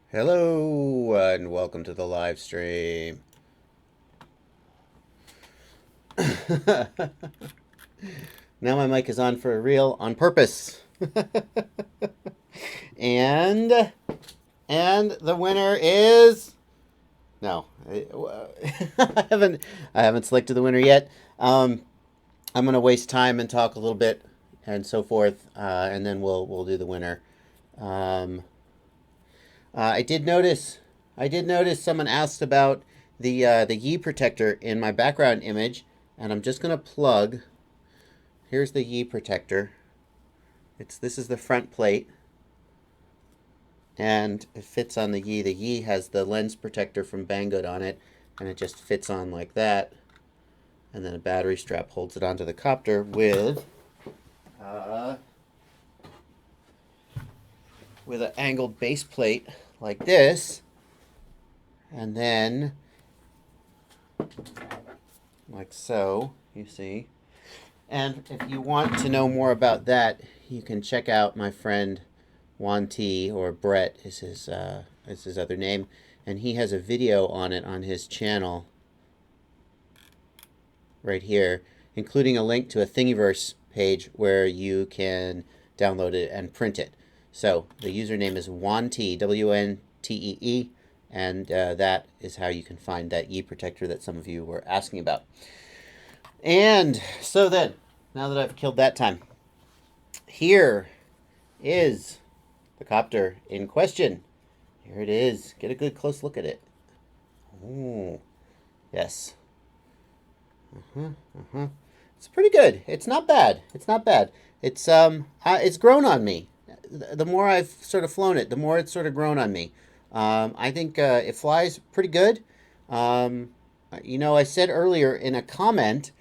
Hello and welcome to the live stream. Now my mic is on for real on purpose. and the winner is no. I haven't selected the winner yet. I'm going to waste time and talk a little bit and so forth, and then we'll do the winner. I did notice someone asked about the Yi protector in my background image, and I'm just gonna plug. Here's the Yi protector. This is the front plate, and it fits on the Yi. The Yi has the lens protector from Banggood on it, and it just fits on like that. And then a battery strap holds it onto the copter with an angled base plate like this, and then like so, you see. And if you want to know more about that, you can check out my friend Juan T, or Brett is his other name, and he has a video on it on his channel right here, including a link to a Thingiverse page where you can download it and print it. So the username is WANTEE, WNTEE, and that is how you can find that Yi protector that some of you were asking about. And so then, now that I've killed that time, here is the copter in question. Here it is. Get a good close look at it. Oh, yes. It's pretty good. It's not bad. It's not bad. It's grown on me. The more I've sort of flown it, the more it's sort of grown on me. I think it flies pretty good. I said earlier in a comment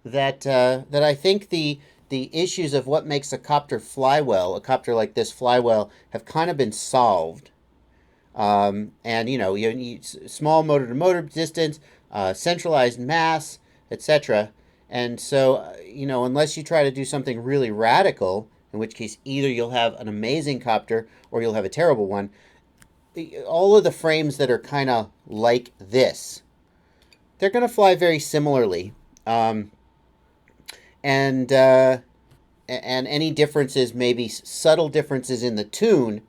that I think the issues of what makes a copter fly well, a copter like this fly well, have kind of been solved. And you need small motor to motor distance, centralized mass, etc. And so, unless you try to do something really radical, in which case either you'll have an amazing copter or you'll have a terrible one, all of the frames that are kind of like this, they're going to fly very similarly. And any differences, maybe subtle differences in the tune,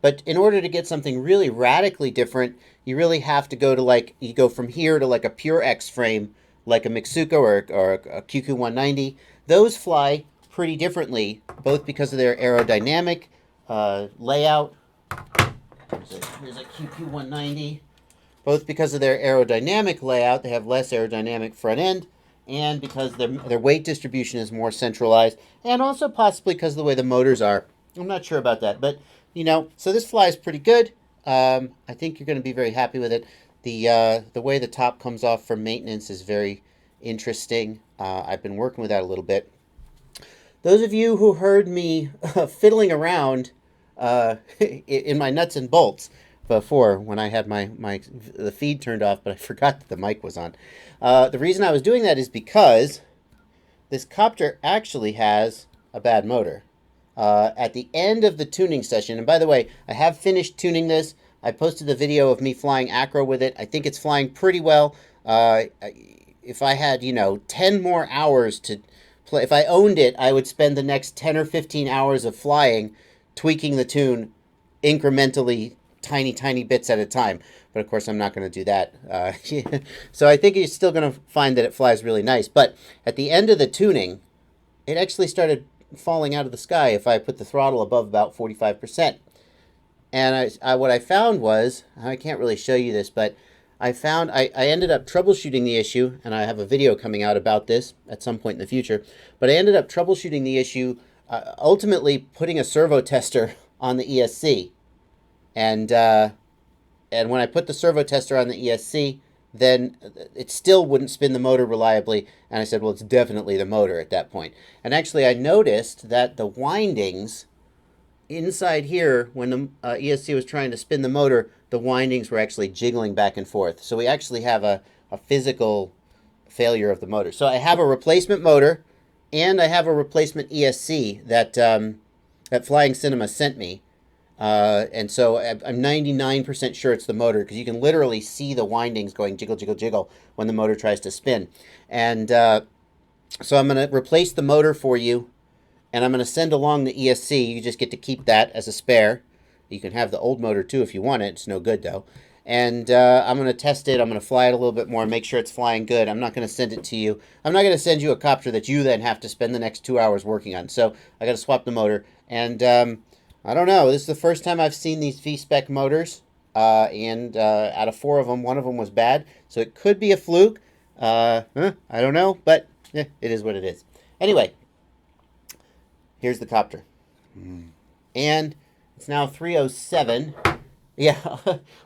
but in order to get something really radically different, you really have to go to you go from here to like a pure X frame, like a Mitsuko or a QQ190. Those fly pretty differently, both because of their aerodynamic layout. Here's a QQ190. Both because of their aerodynamic layout, they have less aerodynamic front end, and because their weight distribution is more centralized, and also possibly because of the way the motors are. I'm not sure about that, but so this flies pretty good. I think you're going to be very happy with it. The way the top comes off for maintenance is very interesting. I've been working with that a little bit. Those of you who heard me fiddling around in my nuts and bolts before, when I had the feed turned off, but I forgot that the mic was on. The reason I was doing that is because this copter actually has a bad motor. At the end of the tuning session, and by the way, I have finished tuning this. I posted the video of me flying acro with it. I think it's flying pretty well. If I had, 10 more hours to play, if I owned it, I would spend the next 10 or 15 hours of flying, tweaking the tune incrementally, tiny bits at a time. But of course, I'm not going to do that. So I think you're still going to find that it flies really nice. But at the end of the tuning, it actually started falling out of the sky if I put the throttle above about 45%. And what I found was, I can't really show you this, but I ended up troubleshooting the issue, and I have a video coming out about this at some point in the future, but I ended up troubleshooting the issue, ultimately putting a servo tester on the ESC. And when I put the servo tester on the ESC, then it still wouldn't spin the motor reliably, and I said, well, it's definitely the motor at that point. And actually, I noticed that the windings inside here, when the ESC was trying to spin the motor, the windings were actually jiggling back and forth. So we actually have a physical failure of the motor. So I have a replacement motor, and I have a replacement ESC that Flying Cinema sent me. And so I'm 99% sure it's the motor, because you can literally see the windings going jiggle, jiggle, jiggle when the motor tries to spin. And so I'm going to replace the motor for you, and I'm going to send along the ESC. You just get to keep that as a spare. You can have the old motor too if you want it. It's no good though. And I'm going to test it. I'm going to fly it a little bit more and make sure it's flying good. I'm not going to send it to you. I'm not going to send you a copter that you then have to spend the next 2 hours working on. So I got to swap the motor. And I don't know. This is the first time I've seen these V-spec motors. And out of 4 of them, 1 of them was bad. So it could be a fluke. I don't know. But it is what it is. Anyway, here's the copter. And it's now 3:07. Yeah,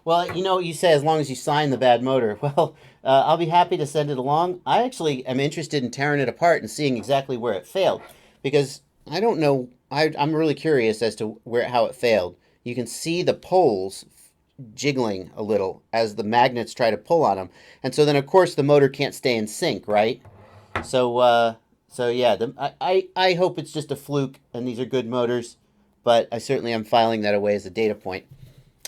well, you say as long as you sign the bad motor. Well, I'll be happy to send it along. I actually am interested in tearing it apart and seeing exactly where it failed, because I don't know. I'm really curious as to how it failed. You can see the poles jiggling a little as the magnets try to pull on them, and so then of course the motor can't stay in sync, right? So yeah, I hope it's just a fluke and these are good motors, but I certainly am filing that away as a data point.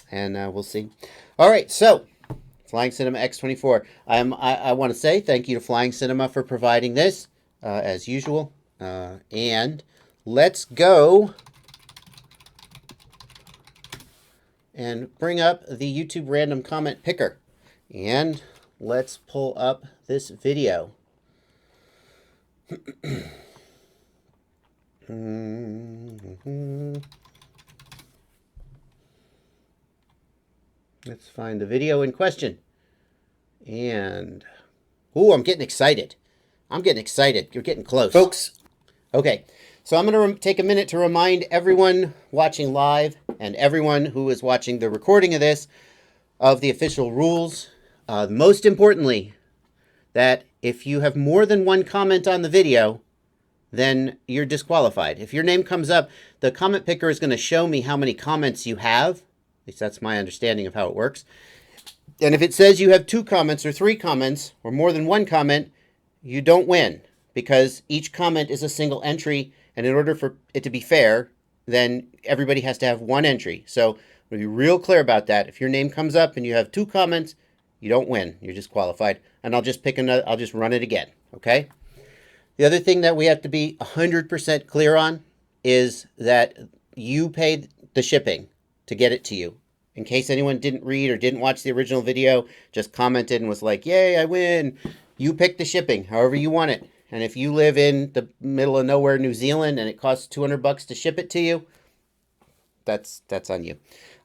And we'll see. All right, so Flying Cinema X24. I want to say thank you to Flying Cinema for providing this, as usual. And let's go and bring up the YouTube random comment picker. And let's pull up this video. Let's find the video in question. And, ooh, I'm getting excited. I'm getting excited. You're getting close. Folks. Okay, so I'm going to take a minute to remind everyone watching live and everyone who is watching the recording of this of the official rules. Most importantly, that if you have more than 1 comment on the video, then you're disqualified. If your name comes up, the comment picker is going to show me how many comments you have. At least that's my understanding of how it works. And if it says you have 2 comments or 3 comments or more than 1 comment, you don't win, because each comment is a single entry, and in order for it to be fair, then everybody has to have 1 entry. So we'll be real clear about that. If your name comes up and you have 2 comments, you don't win. You're disqualified. And I'll just pick another. I'll just run it again. Okay? The other thing that we have to be 100% clear on is that you paid the shipping to get it to you. In case anyone didn't read or didn't watch the original video, just commented and was like, yay, I win. You pick the shipping however you want it. And if you live in the middle of nowhere, New Zealand, and it costs $200 to ship it to you, that's on you.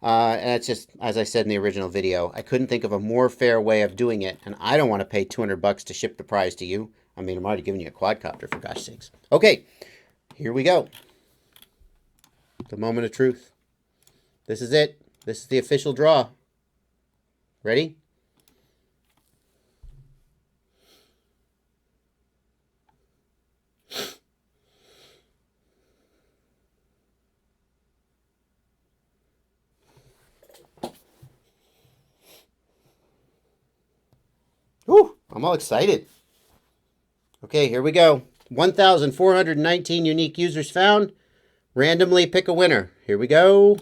And it's just, as I said in the original video, I couldn't think of a more fair way of doing it. And I don't want to pay $200 to ship the prize to you. I mean, I'm already giving you a quadcopter, for gosh sakes. Okay, here we go. The moment of truth. This is it. This is the official draw. Ready? Whew, I'm all excited. Okay, here we go. 1,419 unique users found. Randomly pick a winner. Here we go.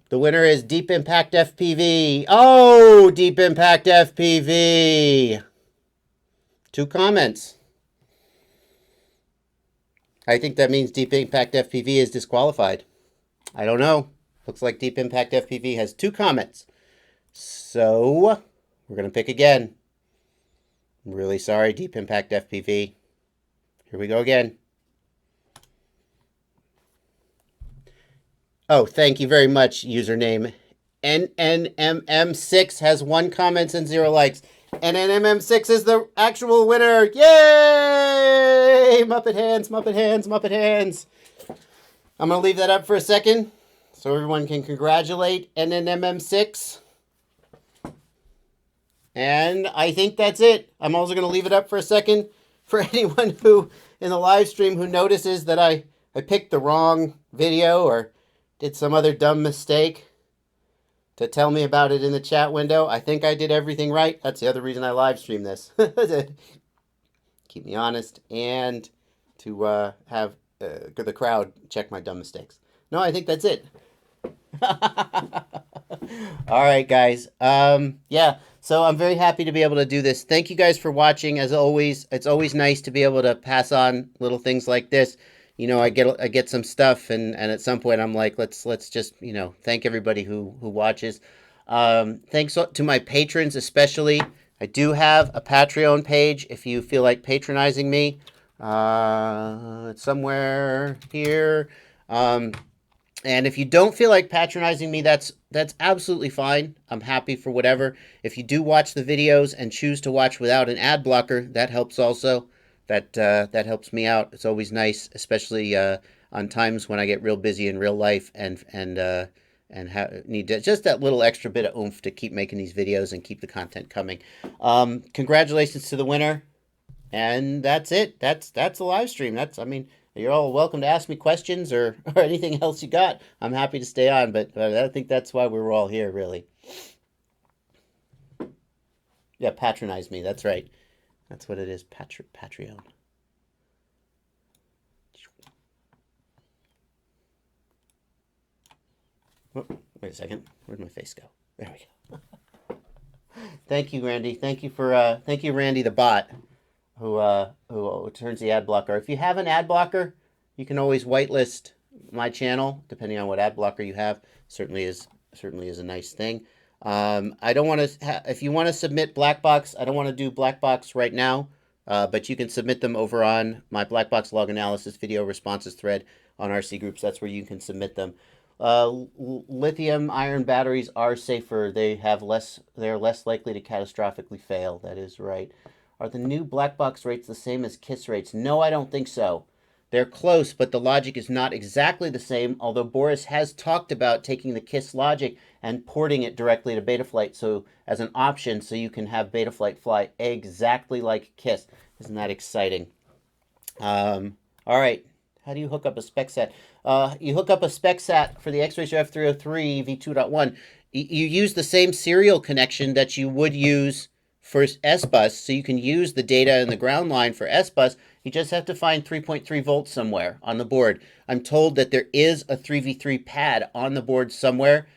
The winner is Deep Impact FPV. Oh, Deep Impact FPV. 2 comments. I think that means Deep Impact FPV is disqualified. I don't know. Looks like Deep Impact FPV has 2 comments. So, we're going to pick again. I'm really sorry, Deep Impact FPV. Here we go again. Oh, thank you very much, username. nnmm6 has 1 comment and 0 likes. nnmm6 is the actual winner. Yay! Muppet hands, Muppet hands, Muppet hands. I'm going to leave that up for a second so everyone can congratulate nnmm6. And I think that's it. I'm also going to leave it up for a second for anyone who, in the live stream, who notices that I picked the wrong video or did some other dumb mistake, to tell me about it in the chat window. I think I did everything right. That's the other reason I live stream this. Keep me honest and to have the crowd check my dumb mistakes. No, I think that's it. All right, guys. Yeah. So I'm very happy to be able to do this. Thank you guys for watching. As always, it's always nice to be able to pass on little things like this. You know, I get some stuff, and at some point I'm like, let's just thank everybody who watches. Thanks to my patrons especially. I do have a Patreon page if you feel like patronizing me. It's somewhere here. And if you don't feel like patronizing me, that's absolutely fine. I'm happy for whatever. If you do watch the videos and choose to watch without an ad blocker, that helps also. That helps me out. It's always nice, especially on times when I get real busy in real life and need just that little extra bit of oomph to keep making these videos and keep the content coming. Congratulations to the winner. And that's it. That's a live stream. You're all welcome to ask me questions or anything else you got. I'm happy to stay on, but I think that's why we were all here, really. Yeah, patronize me. That's right. That's what it is. Patreon. Oh, wait a second. Where'd my face go? There we go. Thank you, Randy. Thank you, Randy the bot, who turns the ad blocker. If you have an ad blocker, you can always whitelist my channel, depending on what ad blocker you have. Certainly is a nice thing. I don't want to. If you want to submit black box, I don't want to do black box right now, but you can submit them over on my black box log analysis video responses thread on RC groups. That's where you can submit them. Lithium ion batteries are safer. They're less likely to catastrophically fail. That is right. Are the new black box rates the same as KISS rates? No, I don't think so. They're close, but the logic is not exactly the same, although Boris has talked about taking the KISS logic and porting it directly to Betaflight so as an option so you can have Betaflight fly exactly like KISS. Isn't that exciting? All right. How do you hook up a spec set? You hook up a spec set for the X-Racer F303 V2.1. You use the same serial connection that you would use for S-Bus, so you can use the data in the ground line for S-Bus. You just have to find 3.3 volts somewhere on the board. I'm told that there is a 3v3 pad on the board somewhere.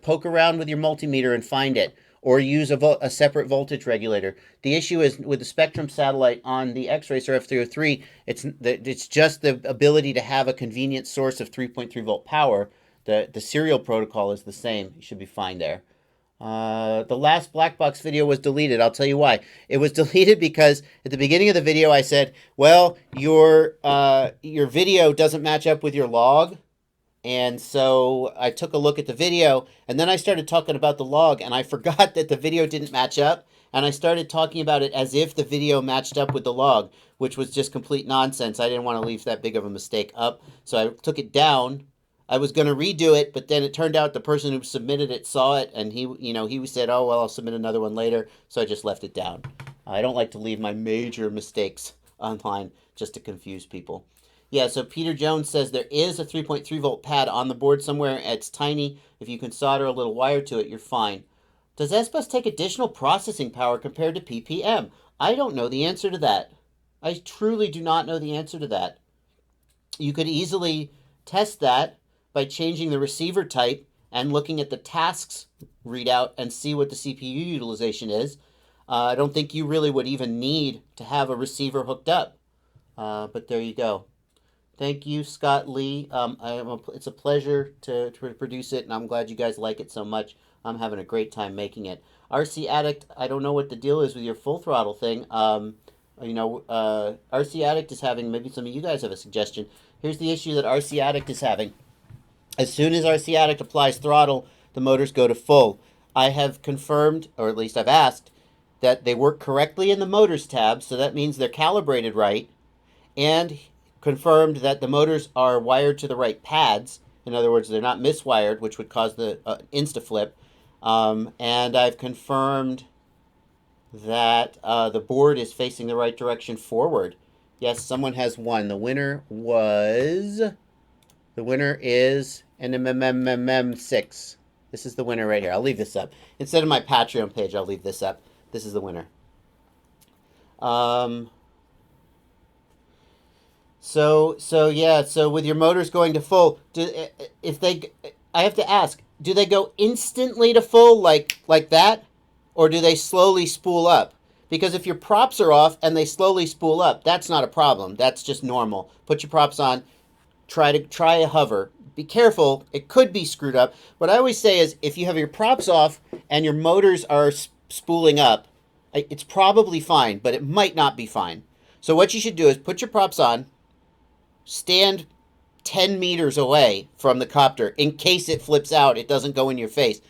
Poke around with your multimeter and find it, or use a separate voltage regulator. The issue is with the Spectrum satellite on the X-Racer F303, it's just the ability to have a convenient source of 3.3 volt power. The serial protocol is the same. You should be fine there. The last black box video was deleted. I'll tell you why. It was deleted because at the beginning of the video I said, well, your video doesn't match up with your log. And so I took a look at the video, and then I started talking about the log, and I forgot that the video didn't match up, and I started talking about it as if the video matched up with the log, which was just complete nonsense. I didn't want to leave that big of a mistake up, so I took it down. I was going to redo it, but then it turned out the person who submitted it saw it, and he said, oh, well, I'll submit another one later, so I just left it down. I don't like to leave my major mistakes online just to confuse people. Yeah, so Peter Jones says there is a 3.3 volt pad on the board somewhere. It's tiny. If you can solder a little wire to it, you're fine. Does S-Bus take additional processing power compared to PPM? I don't know the answer to that. I truly do not know the answer to that. You could easily test that by changing the receiver type and looking at the tasks readout and see what the CPU utilization is. I don't think you really would even need to have a receiver hooked up. But there you go. Thank you, Scott Lee. It's a pleasure to produce it, and I'm glad you guys like it so much. I'm having a great time making it. RC Addict, I don't know what the deal is with your full throttle thing. RC Addict is having, maybe some of you guys have a suggestion. Here's the issue that RC Addict is having. As soon as RC Addict applies throttle, the motors go to full. I have confirmed, or at least I've asked, that they work correctly in the motors tab, so that means they're calibrated right, and confirmed that the motors are wired to the right pads. In other words, they're not miswired, which would cause the insta-flip. And I've confirmed that the board is facing the right direction forward. Yes, someone has won. The winner is nnmm6. This is the winner right here. I'll leave this up. Instead of my Patreon page, I'll leave this up. This is the winner. Yeah, so with your motors going to full, I have to ask, do they go instantly to full like that, or do they slowly spool up? Because if your props are off and they slowly spool up, that's not a problem. That's just normal. Put your props on, try a hover. Be careful, it could be screwed up. What I always say is if you have your props off and your motors are spooling up, it's probably fine, but it might not be fine. So what you should do is put your props on, stand 10 meters away from the copter in case it flips out, it doesn't go in your face.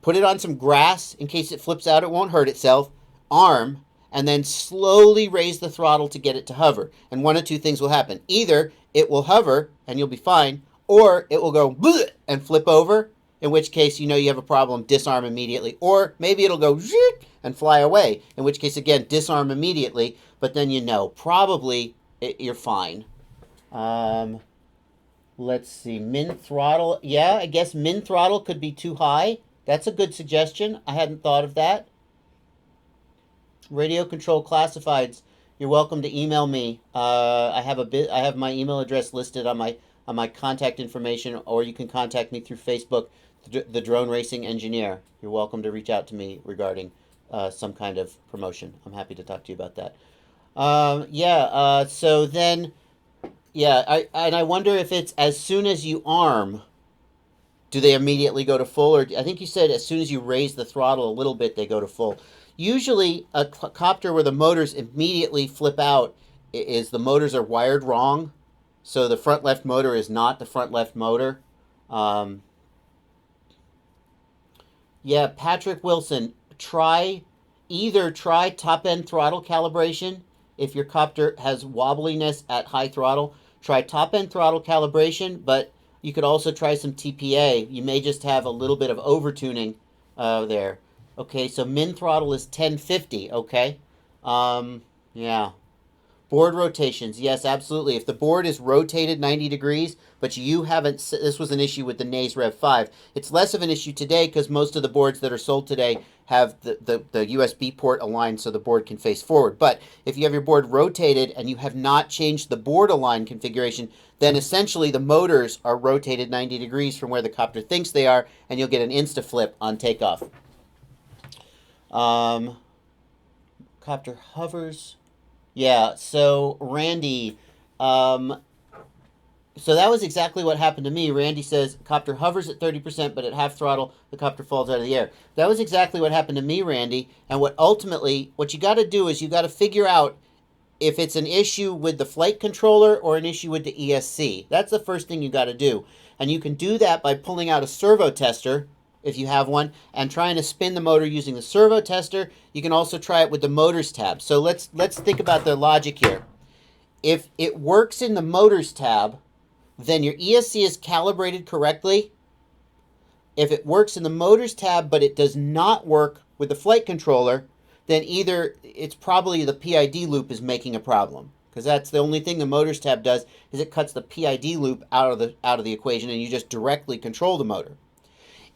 Put it on some grass in case it flips out, it won't hurt itself. Arm, and then slowly raise the throttle to get it to hover. And one of two things will happen. Either it will hover and you'll be fine, or it will go bleh and flip over, in which case you know you have a problem, disarm immediately. Or maybe it'll go zhit and fly away, in which case, again, disarm immediately, but then you know, probably you're fine. Let's see, min throttle. Yeah, I guess min throttle could be too high. That's a good suggestion. I hadn't thought of that. Radio control classifieds. You're welcome to email me. I have my email address listed on my contact information, or you can contact me through Facebook, the Drone Racing Engineer. You're welcome to reach out to me regarding some kind of promotion. I'm happy to talk to you about that. So then, yeah, I wonder if it's as soon as you arm, do they immediately go to full? Or I think you said as soon as you raise the throttle a little bit, they go to full. Usually, a copter where the motors immediately flip out is the motors are wired wrong. So the front left motor is not the front left motor. Yeah, Patrick Wilson, try top end throttle calibration. If your copter has wobbliness at high throttle, try top end throttle calibration, but you could also try some TPA. You may just have a little bit of over-tuning there. Okay, so min throttle is 1050, okay? Yeah. Board rotations, yes, absolutely. If the board is rotated 90 degrees, but you haven't, this was an issue with the NAS Rev 5. It's less of an issue today because most of the boards that are sold today have the USB port aligned so the board can face forward. But if you have your board rotated and you have not changed the board align configuration, then essentially the motors are rotated 90 degrees from where the copter thinks they are, and you'll get an insta-flip on takeoff. Copter hovers. Yeah, so Randy, so that was exactly what happened to me. Randy says, copter hovers at 30%, but at half throttle, the copter falls out of the air. That was exactly what happened to me, Randy. And what you got to do is you got to figure out if it's an issue with the flight controller or an issue with the ESC. That's the first thing you got to do. And you can do that by pulling out a servo tester, if you have one, and trying to spin the motor using the servo tester. You can also try it with the motors tab. So let's think about the logic here. If it works in the motors tab, then your ESC is calibrated correctly. If it works in the motors tab, but it does not work with the flight controller, then either it's probably the PID loop is making a problem, because that's the only thing the motors tab does, is it cuts the PID loop out of the equation, and you just directly control the motor.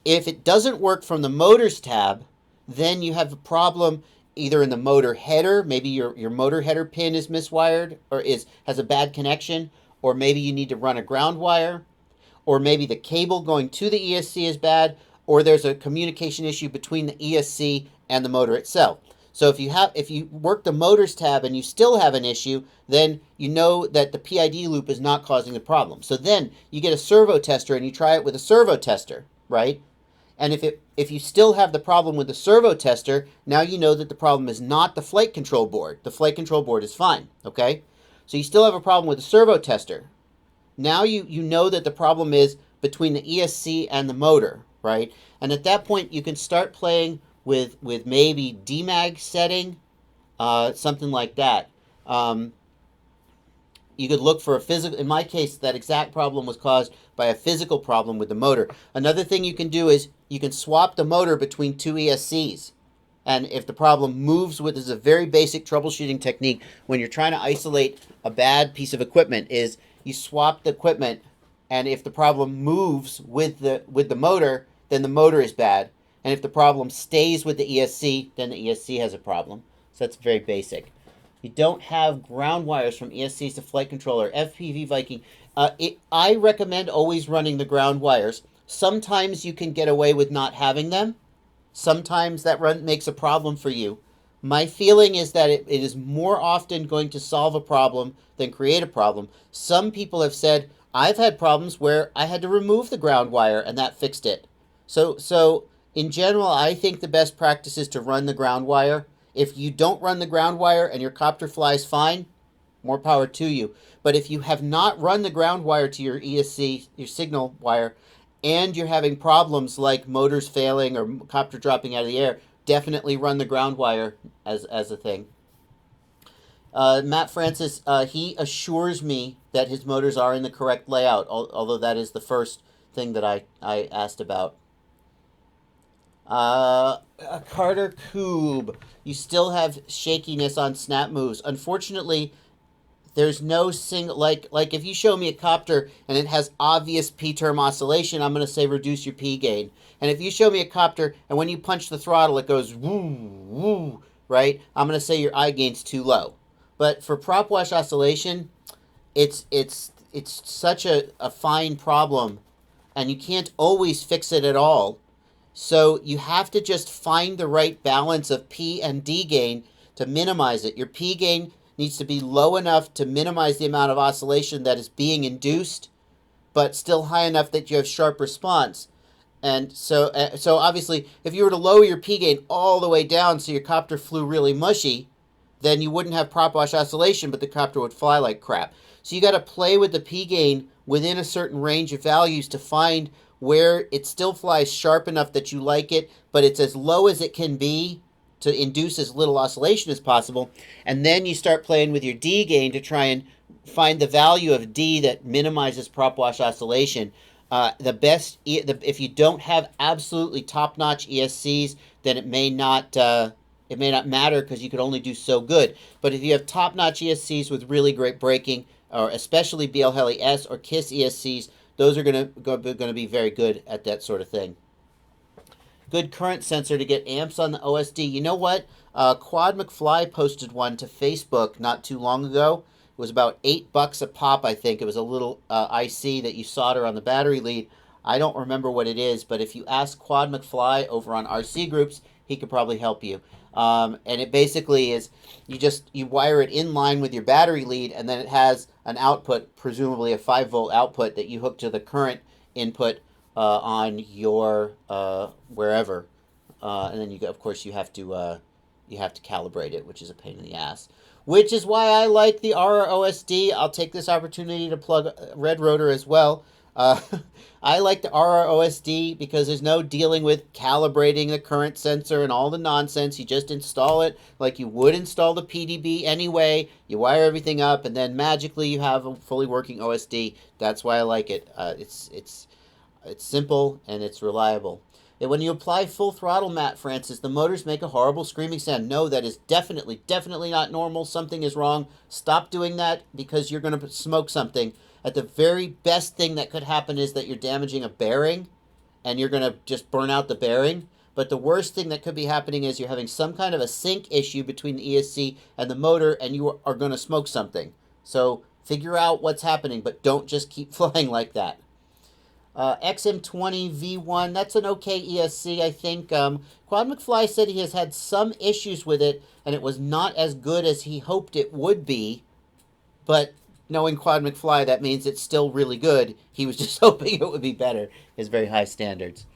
If it doesn't work from the motors tab, then you have a problem either in the motor header. Maybe your motor header pin is miswired or has a bad connection, or maybe you need to run a ground wire, or maybe the cable going to the ESC is bad, or there's a communication issue between the ESC and the motor itself. So if you work the motors tab and you still have an issue, then you know that the PID loop is not causing the problem. So then you get a servo tester and you try it with a servo tester, right? And if you still have the problem with the servo tester, now you know that the problem is not the flight control board. The flight control board is fine, okay? So you still have a problem with the servo tester. Now you know that the problem is between the ESC and the motor, right? And at that point, you can start playing with maybe DMAG setting, something like that. You could look for a physical, in my case, that exact problem was caused by a physical problem with the motor. Another thing you can do is you can swap the motor between two ESCs. And if the problem moves with, this is a very basic troubleshooting technique when you're trying to isolate a bad piece of equipment, is you swap the equipment, and if the problem moves with the motor, then the motor is bad. And if the problem stays with the ESC, then the ESC has a problem. So that's very basic. You don't have ground wires from ESCs to flight controller, FPV Viking. I recommend always running the ground wires. Sometimes you can get away with not having them. Sometimes that makes a problem for you. My feeling is that it is more often going to solve a problem than create a problem. Some people have said, I've had problems where I had to remove the ground wire and that fixed it. So in general, I think the best practice is to run the ground wire. If you don't run the ground wire and your copter flies fine, more power to you. But if you have not run the ground wire to your ESC, your signal wire, and you're having problems like motors failing or copter dropping out of the air, definitely run the ground wire as a thing. Matt Francis, he assures me that his motors are in the correct layout, although that is the first thing that I asked about. Carter Coob, you still have shakiness on snap moves. Unfortunately, there's no single, like if you show me a copter and it has obvious P-term oscillation, I'm going to say reduce your P gain. And if you show me a copter and when you punch the throttle it goes woo, woo, right? I'm going to say your I gain's too low. But for prop wash oscillation, it's such a fine problem and you can't always fix it at all. So you have to just find the right balance of P and D gain to minimize it. Your P gain needs to be low enough to minimize the amount of oscillation that is being induced, but still high enough that you have sharp response. And so obviously, if you were to lower your P gain all the way down so your copter flew really mushy, then you wouldn't have prop wash oscillation, but the copter would fly like crap. So you got to play with the P gain within a certain range of values to find where it still flies sharp enough that you like it, but it's as low as it can be to induce as little oscillation as possible. And then you start playing with your D gain to try and find the value of D that minimizes prop wash oscillation. If you don't have absolutely top-notch ESCs, then it may not matter because you could only do so good. But if you have top-notch ESCs with really great braking, or especially BL Heli S or KISS ESCs, those are going to be very good at that sort of thing. Good current sensor to get amps on the OSD. You know what? Quad McFly posted one to Facebook not too long ago. It was about $8 a pop, I think. It was a little IC that you solder on the battery lead. I don't remember what it is, but if you ask Quad McFly over on RC Groups, he could probably help you. And it basically is you wire it in line with your battery lead, and then it has an output, presumably a 5-volt output that you hook to the current input on your wherever, and then of course you have to calibrate it, which is a pain in the ass. Which is why I like the RROSD. I'll take this opportunity to plug Red Rotor as well. I like the RROSD because there's no dealing with calibrating the current sensor and all the nonsense. You just install it like you would install the PDB anyway. You wire everything up, and then magically you have a fully working OSD. That's why I like it. It's simple and it's reliable. And when you apply full throttle, Matt Francis, the motors make a horrible screaming sound. No, that is definitely not normal. Something is wrong. Stop doing that because you're going to smoke something. At the very best thing that could happen is that you're damaging a bearing and you're going to just burn out the bearing. But the worst thing that could be happening is you're having some kind of a sync issue between the ESC and the motor, and you are going to smoke something. So figure out what's happening, but don't just keep flying like that. XM20 V1, that's an okay ESC, I think. Quad McFly said he has had some issues with it, and it was not as good as he hoped it would be. But knowing Quad McFly, that means it's still really good. He was just hoping it would be better. His very high standards.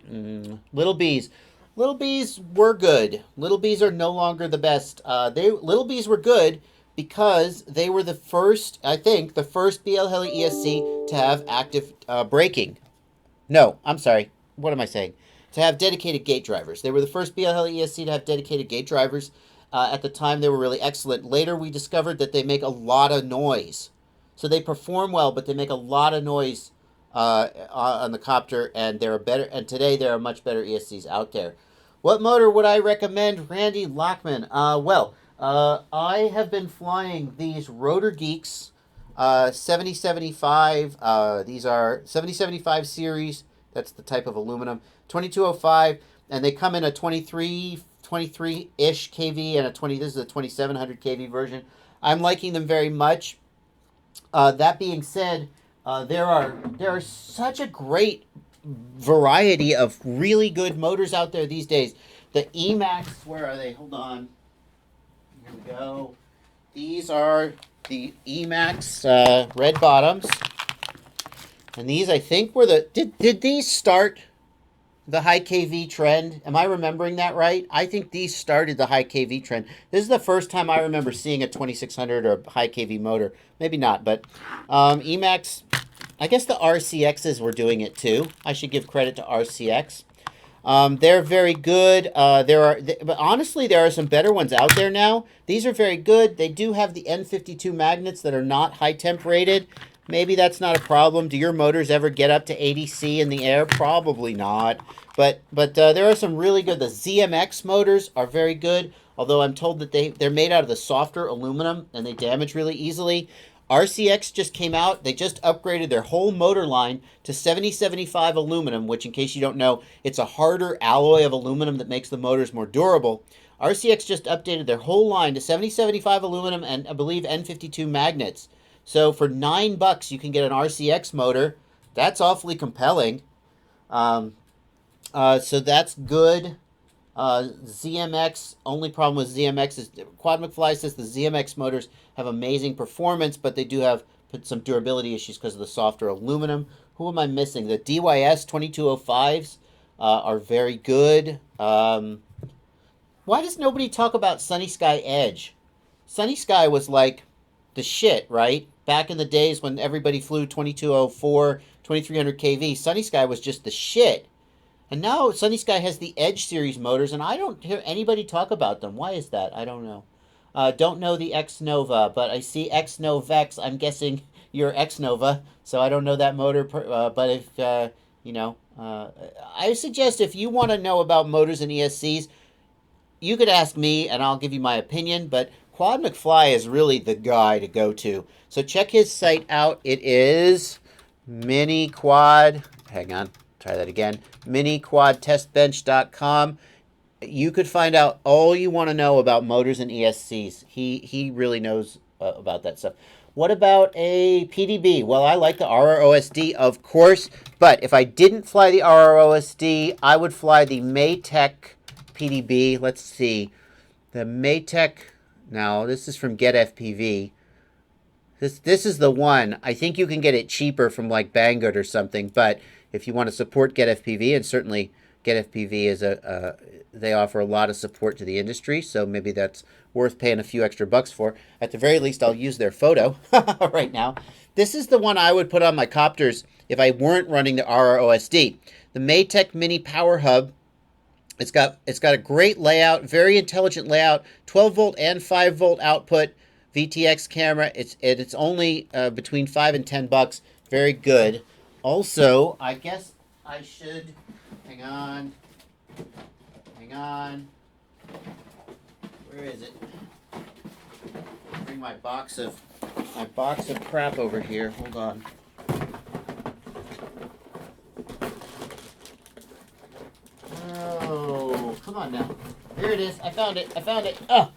Little Bees. Little Bees were good. Little Bees are no longer the best. Little Bees were good because they were the first, I think, the first BL Heli ESC to have active braking. No, I'm sorry. What am I saying? To have dedicated gate drivers. They were the first BL Heli ESC to have dedicated gate drivers. At the time, they were really excellent. Later, we discovered that they make a lot of noise. So they perform well, but they make a lot of noise on the copter, and today there are much better ESCs out there. What motor would I recommend, Randy Lockman? I have been flying these Rotor Geeks 7075. These are 7075 series. That's the type of aluminum. 2205, and they come in a 23, 23-ish kV and a 20. This is a 2700 kV version. I'm liking them very much. That being said, there are such a great variety of really good motors out there these days. The nnmm6, where are they? Hold on. Here we go. These are the nnmm6 red bottoms. And these, I think, were the... Did these start the high kV trend? Am I remembering that right? I think these started the high kV trend. This is the first time I remember seeing a 2600 or a high kV motor. Maybe not, but nnmm6... I guess the RCXs were doing it too. I should give credit to RCX. They're very good. But honestly, there are some better ones out there now. These are very good. They do have the N52 magnets that are not high temp rated. Maybe that's not a problem. Do your motors ever get up to 80 C in the air? Probably not. But there are some really good. The ZMX motors are very good. Although I'm told that they're made out of the softer aluminum and they damage really easily. RCX just came out. They just upgraded their whole motor line to 7075 aluminum, which, in case you don't know, it's a harder alloy of aluminum that makes the motors more durable. RCX just updated their whole line to 7075 aluminum and, I believe, N52 magnets. So for $9, you can get an RCX motor. That's awfully compelling. So that's good. ZMX, only problem with ZMX is Quadcopter says the ZMX motors have amazing performance, but they do have some durability issues because of the softer aluminum. Who am I missing? The DYS 2205s are very good. Why does nobody talk about Sunny Sky Edge? Sunny Sky was like the shit, right? Back in the days when everybody flew 2204, 2300 kV, Sunny Sky was just the shit. And now Sunny Sky has the Edge series motors, and I don't hear anybody talk about them. Why is that? I don't know. Don't know the X-Nova, but I see X-Novex. I'm guessing you're X-Nova, so I don't know that motor. But if, I suggest if you want to know about motors and ESCs, you could ask me, and I'll give you my opinion, but Quad McFly is really the guy to go to. So check his site out. It is Mini Quad. Hang on. Try that again. miniquadtestbench.com. You could find out all you want to know about motors and ESCs. He really knows about that stuff. What about a PDB? Well, I like the RROSD, of course, but if I didn't fly the RROSD, I would fly the Maytech PDB. Let's see. The Maytech, now this is from GetFPV. This is the one. I think you can get it cheaper from like Banggood or something, but if you want to support GetFPV, and certainly GetFPV is they offer a lot of support to the industry, so maybe that's worth paying a few extra bucks for. At the very least, I'll use their photo right now. This is the one I would put on my copters if I weren't running the RROSD. The Maytech Mini Power Hub. It's got a great layout, very intelligent layout, 12 volt and 5 volt output, VTX camera. It's only between $5 and $10. Very good. Also, I guess I should, hang on, where is it? Bring my box of crap over here, hold on. Oh, come on now. Here it is, I found it. Oh,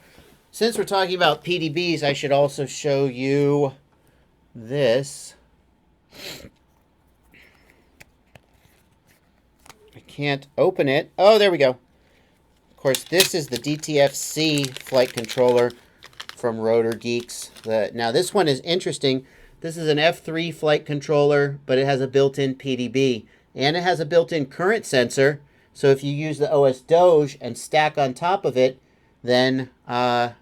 since we're talking about PDBs, I should also show you this. Can't open it. Oh, there we go. Of course, this is the DTFC flight controller from Rotor Geeks. Now, this one is interesting. This is an F3 flight controller, but it has a built-in PDB, and it has a built-in current sensor. So if you use the OS Doge and stack on top of it, then there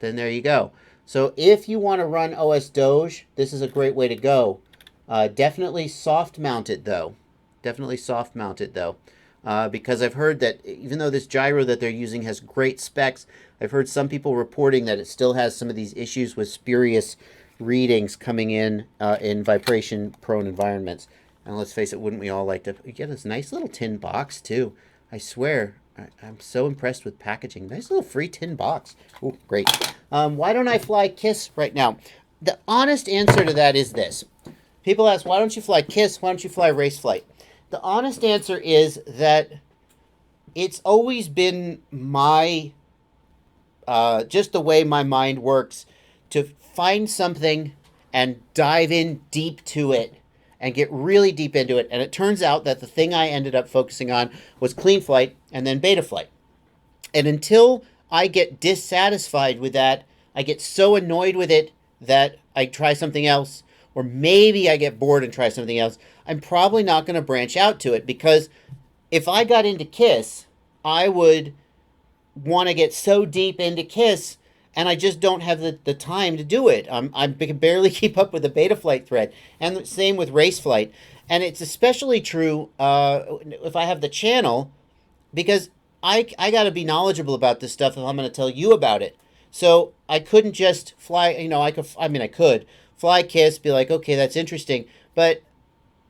you go. So if you want to run OS Doge, this is a great way to go. Definitely soft-mounted, though. Because I've heard that even though this gyro that they're using has great specs, I've heard some people reporting that it still has some of these issues with spurious readings coming in vibration-prone environments. And let's face it, wouldn't we all like to get this nice little tin box, too? I swear, I'm so impressed with packaging. Nice little free tin box. Oh, great. Why don't I fly KISS right now? The honest answer to that is this. People ask, why don't you fly KISS? Why don't you fly race flight? The honest answer is that it's always been my just the way my mind works to find something and dive in deep to it and get really deep into it. And it turns out that the thing I ended up focusing on was CleanFlight and then Betaflight. And until I get dissatisfied with that, I get so annoyed with it that I try something else, or maybe I get bored and try something else. I'm probably not going to branch out to it, because if I got into KISS, I would want to get so deep into KISS, and I just don't have the time to do it. I can barely keep up with the Betaflight thread, and the same with Raceflight. And it's especially true if I have the channel, because I got to be knowledgeable about this stuff if I'm going to tell you about it. So I couldn't just fly, I could fly KISS, be like, okay, that's interesting, but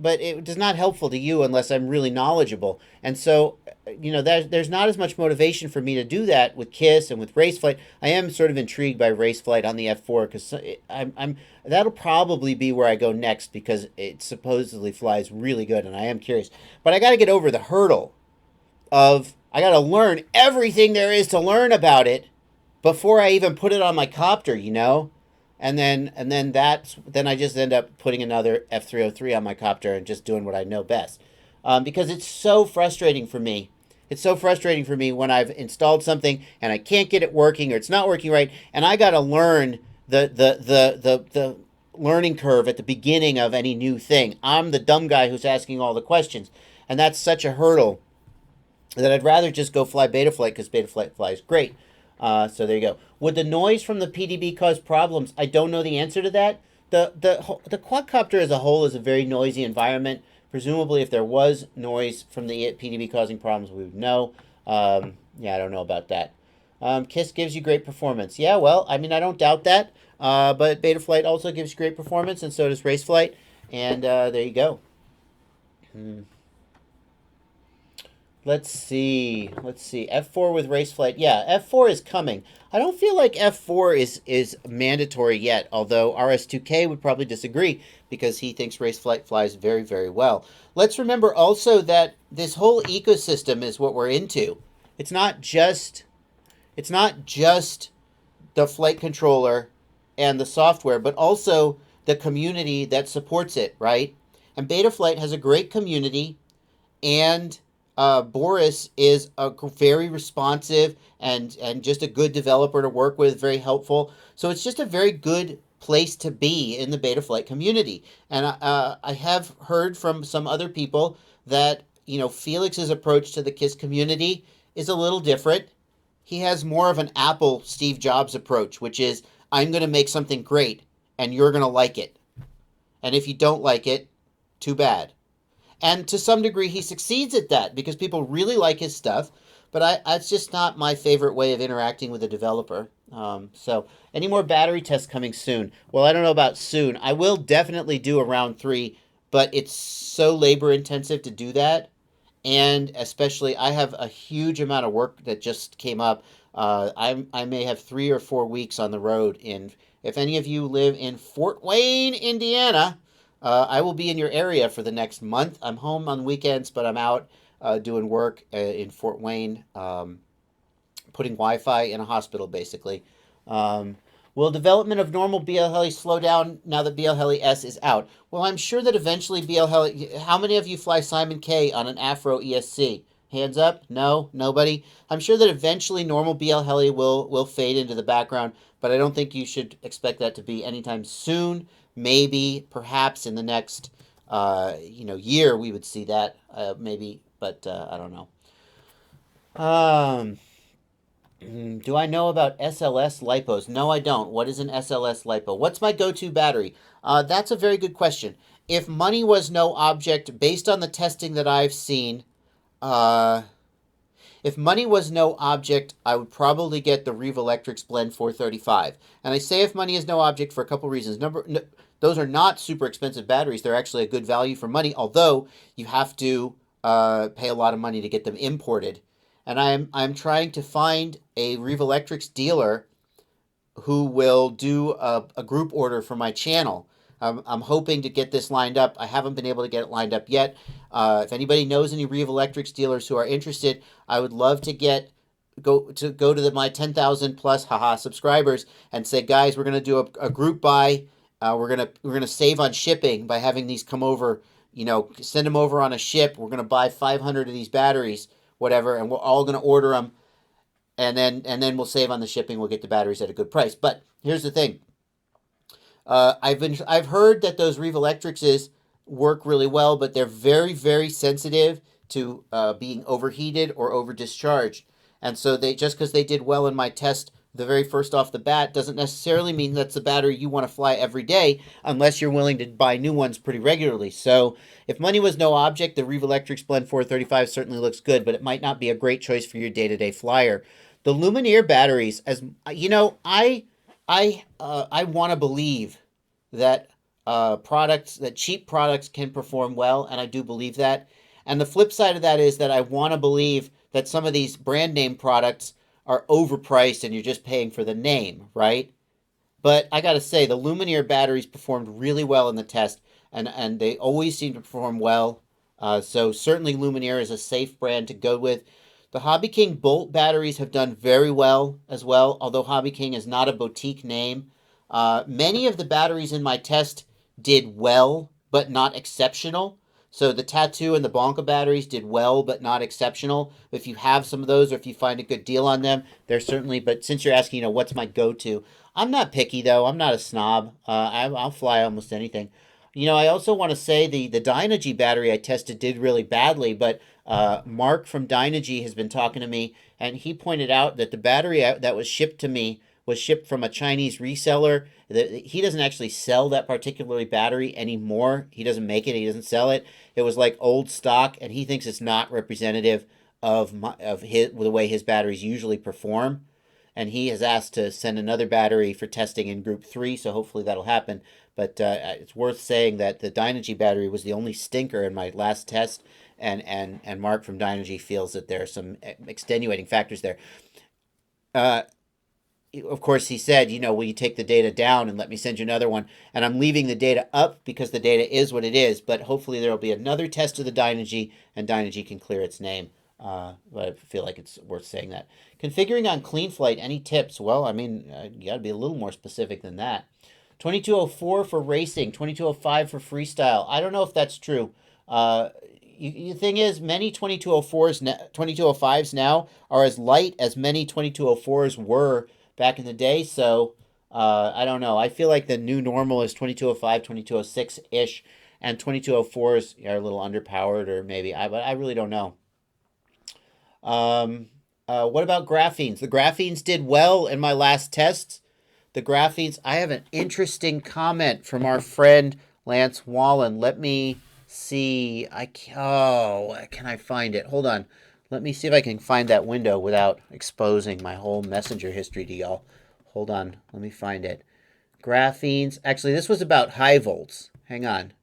it is not helpful to you unless I'm really knowledgeable. And so, there's not as much motivation for me to do that with KISS and with Raceflight. I am sort of intrigued by Raceflight on the F4, because I'm that'll probably be where I go next, because it supposedly flies really good, and I am curious. But I got to get over the hurdle of I got to learn everything there is to learn about it before I even put it on my copter, and then I just end up putting another F303 on my copter and just doing what I know best, because it's so frustrating for me. It's so frustrating for me when I've installed something and I can't get it working, or it's not working right, and I got to learn the learning curve at the beginning of any new thing. I'm the dumb guy who's asking all the questions, and that's such a hurdle that I'd rather just go fly Betaflight, because Betaflight flies great. So there you go. Would the noise from the PDB cause problems? I don't know the answer to that. The quadcopter as a whole is a very noisy environment. Presumably, if there was noise from the PDB causing problems, we would know. Yeah, I don't know about that. KISS gives you great performance. Yeah, well, I don't doubt that. But Betaflight also gives you great performance, and so does Raceflight. And there you go. Let's see. F4 with Raceflight. Yeah, F4 is coming. I don't feel like F4 is mandatory yet, although RS2K would probably disagree, because he thinks Raceflight flies very, very well. Let's remember also that this whole ecosystem is what we're into. It's not just the flight controller and the software, but also the community that supports it, right? And Betaflight has a great community, and Boris is a very responsive and just a good developer to work with, very helpful. So it's just a very good place to be in the Betaflight community. And I have heard from some other people that Felix's approach to the KISS community is a little different. He has more of an Apple Steve Jobs approach, which is, I'm going to make something great and you're going to like it. And if you don't like it, too bad. And to some degree, he succeeds at that, because people really like his stuff. But it's just not my favorite way of interacting with a developer. So any more battery tests coming soon? Well, I don't know about soon. I will definitely do a round 3, but it's so labor intensive to do that. And especially, I have a huge amount of work that just came up. I may have 3 or 4 weeks on the road. If any of you live in Fort Wayne, Indiana, I will be in your area for the next month. I'm home on weekends, but I'm out doing work in Fort Wayne, putting Wi-Fi in a hospital, basically. Will development of normal BL Heli slow down now that BL Heli S is out? Well, I'm sure that eventually BL Heli... How many of you fly Simon K on an Afro ESC? Hands up? No? Nobody? I'm sure that eventually normal BL Heli will fade into the background, but I don't think you should expect that to be anytime soon. Maybe, perhaps in the next, year we would see that, maybe, but I don't know. Do I know about SLS lipos? No, I don't. What is an SLS lipo? What's my go-to battery? That's a very good question. If money was no object, based on the testing that I've seen, if money was no object, I would probably get the Reeve Electrics Blend 435. And I say if money is no object for a couple reasons. Those are not super expensive batteries. They're actually a good value for money, although you have to pay a lot of money to get them imported. And I'm trying to find a Reeve Electrics dealer who will do a group order for my channel. I'm hoping to get this lined up. I haven't been able to get it lined up yet. If anybody knows any Reeve Electrics dealers who are interested, I would love to go to my 10,000 plus subscribers and say, guys, we're gonna do a group buy. We're gonna save on shipping by having these come over. Send them over on a ship. We're gonna buy 500 of these batteries, whatever, and we're all gonna order them, and then we'll save on the shipping. We'll get the batteries at a good price. But here's the thing. I've heard that those Reeve Electrics work really well, but they're very, very sensitive to being overheated or over discharged. And so just because they did well in my test the very first off the bat doesn't necessarily mean that's the battery you want to fly every day unless you're willing to buy new ones pretty regularly. So if money was no object, the Reeve Electrics Blend 435 certainly looks good, but it might not be a great choice for your day-to-day flyer. The Luminaire batteries, as you know, I want to believe that cheap products can perform well, and I do believe that. And the flip side of that is that I want to believe that some of these brand name products are overpriced and you're just paying for the name, right? But I got to say, the Luminaire batteries performed really well in the test, and they always seem to perform well. So certainly Luminaire is a safe brand to go with. The Hobby King Bolt batteries have done very well as well, although Hobby King is not a boutique name. Many of the batteries in my test did well, but not exceptional. So the Tattoo and the Bonka batteries did well, but not exceptional. If you have some of those, or if you find a good deal on them, they're certainly, but since you're asking, what's my go-to? I'm not picky, though. I'm not a snob. I'll fly almost anything. I also want to say the Dynegy battery I tested did really badly, but Mark from Dynegy has been talking to me, and he pointed out that the battery that was shipped to me was shipped from a Chinese reseller. He doesn't actually sell that particular battery anymore. He doesn't make it. He doesn't sell it. It was like old stock, and he thinks it's not representative of the way his batteries usually perform. And he has asked to send another battery for testing in Group 3, so hopefully that'll happen. But it's worth saying that the Dynegy battery was the only stinker in my last test, and Mark from Dynegy feels that there are some extenuating factors there. Of course, he said, will you take the data down and let me send you another one? And I'm leaving the data up because the data is what it is, but hopefully there will be another test of the Dynegy, and Dynegy can clear its name. But I feel like it's worth saying that. Configuring on CleanFlight, any tips? Well, you got to be a little more specific than that. 2204 for racing, 2205 for freestyle. I don't know if that's true. The thing is, many 2205s now are as light as many 2204s were back in the day, so I don't know. I feel like the new normal is 2205, 2206-ish, and 2204s are a little underpowered, or maybe, but I really don't know. What about graphenes? The graphenes did well in my last tests. The graphenes, I have an interesting comment from our friend Lance Wallen. Let me see. Can I find it? Hold on. Let me see if I can find that window without exposing my whole messenger history to y'all. Hold on. Let me find it. Graphenes. Actually, this was about high volts. Hang on.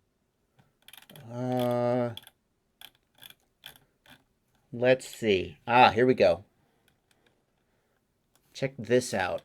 Let's see. Here we go. Check this out.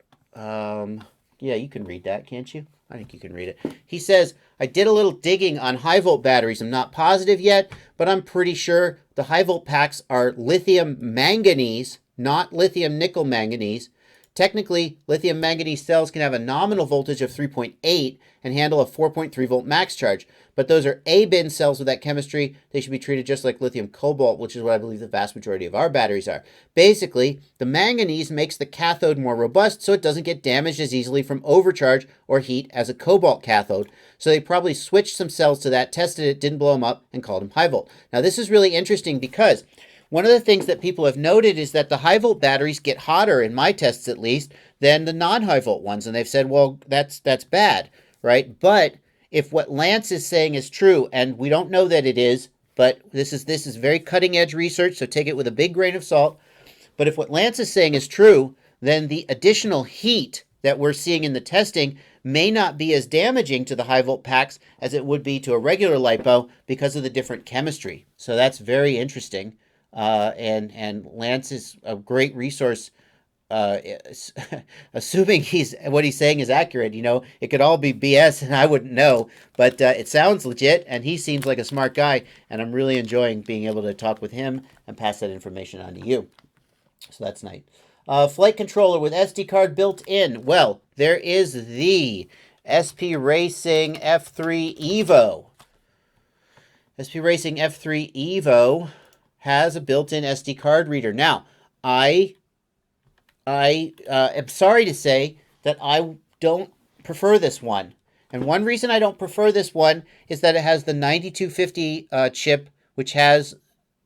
Yeah, you can read that, can't you? I think you can read it. He says, I did a little digging on high volt batteries. I'm not positive yet, but I'm pretty sure the high volt packs are lithium manganese, not lithium nickel manganese. Technically, lithium manganese cells can have a nominal voltage of 3.8 and handle a 4.3 volt max charge. But those are A-bin cells with that chemistry. They should be treated just like lithium cobalt, which is what I believe the vast majority of our batteries are. Basically, the manganese makes the cathode more robust so it doesn't get damaged as easily from overcharge or heat as a cobalt cathode. So they probably switched some cells to that, tested it, didn't blow them up, and called them high volt. Now, this is really interesting because one of the things that people have noted is that the high volt batteries get hotter, in my tests at least, than the non-high volt ones. And they've said, well, that's bad, right? But if what Lance is saying is true, and we don't know that it is, but this is very cutting edge research, so take it with a big grain of salt. But if what Lance is saying is true, then the additional heat that we're seeing in the testing may not be as damaging to the high volt packs as it would be to a regular LiPo because of the different chemistry. So that's very interesting. And Lance is a great resource uh, assuming what he's saying is accurate. It could all be BS, and I wouldn't know. But it sounds legit, and he seems like a smart guy, and I'm really enjoying being able to talk with him and pass that information on to you. So that's nice. Flight controller with SD card built in. Well, there is the SP Racing F3 Evo. SP Racing F3 Evo has a built-in SD card reader. Now, I am sorry to say that I don't prefer this one. And one reason I don't prefer this one is that it has the 9250 chip, which has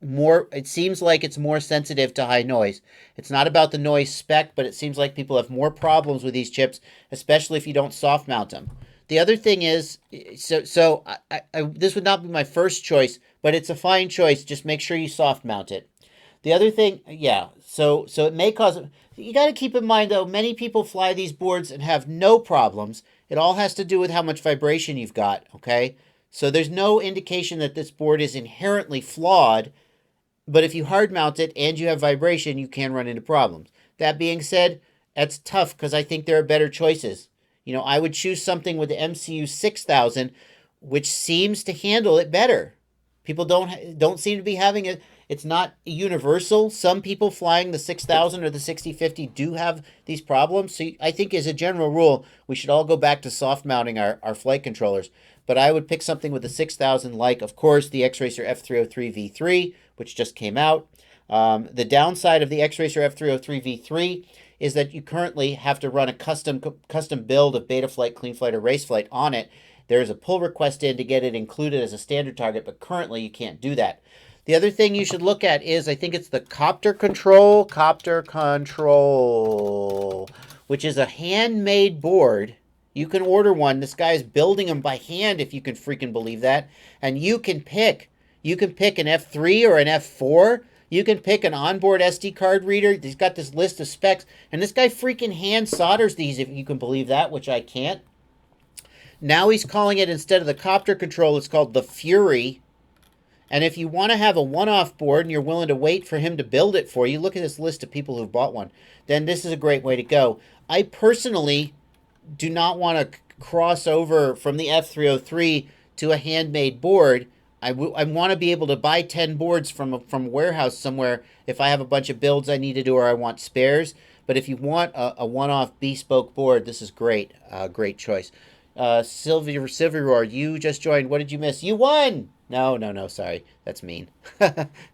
more, it seems like it's more sensitive to high noise. It's not about the noise spec, but it seems like people have more problems with these chips, especially if you don't soft mount them. The other thing is, this would not be my first choice, but it's a fine choice. Just make sure you soft mount it. The other thing, yeah, so it may cause, you got to keep in mind though, many people fly these boards and have no problems. It all has to do with how much vibration you've got, okay? So there's no indication that this board is inherently flawed, but if you hard mount it and you have vibration, you can run into problems. That being said, that's tough because I think there are better choices. I would choose something with the MCU 6000, which seems to handle it better. People don't seem to be having it. It's not universal. Some people flying the 6000 or the 6050 do have these problems. So I think as a general rule, we should all go back to soft mounting our flight controllers. But I would pick something with the 6000, like, of course, the X-Racer F303 V3, which just came out. The downside of the X-Racer F303 V3 is that you currently have to run a custom build of Betaflight, CleanFlight, or Raceflight on it. There's a pull request in to get it included as a standard target, but currently you can't do that. The other thing you should look at is, I think it's the Copter Control, which is a handmade board. You can order one. This guy's building them by hand, if you can freaking believe that. And you can pick an F3 or an F4. You can pick an onboard SD card reader. He's got this list of specs. And this guy freaking hand solders these, if you can believe that, which I can't. Now he's calling it, instead of the Copter Control, it's called the Fury. And if you want to have a one-off board and you're willing to wait for him to build it for you, look at this list of people who've bought one, then this is a great way to go. I personally do not want to cross over from the F303 to a handmade board. I want to be able to buy 10 boards from a warehouse somewhere if I have a bunch of builds I need to do or I want spares. But if you want a one-off bespoke board, this is great. Great choice. Sylvie Roar, you just joined. What did you miss? You won! No, sorry. That's mean.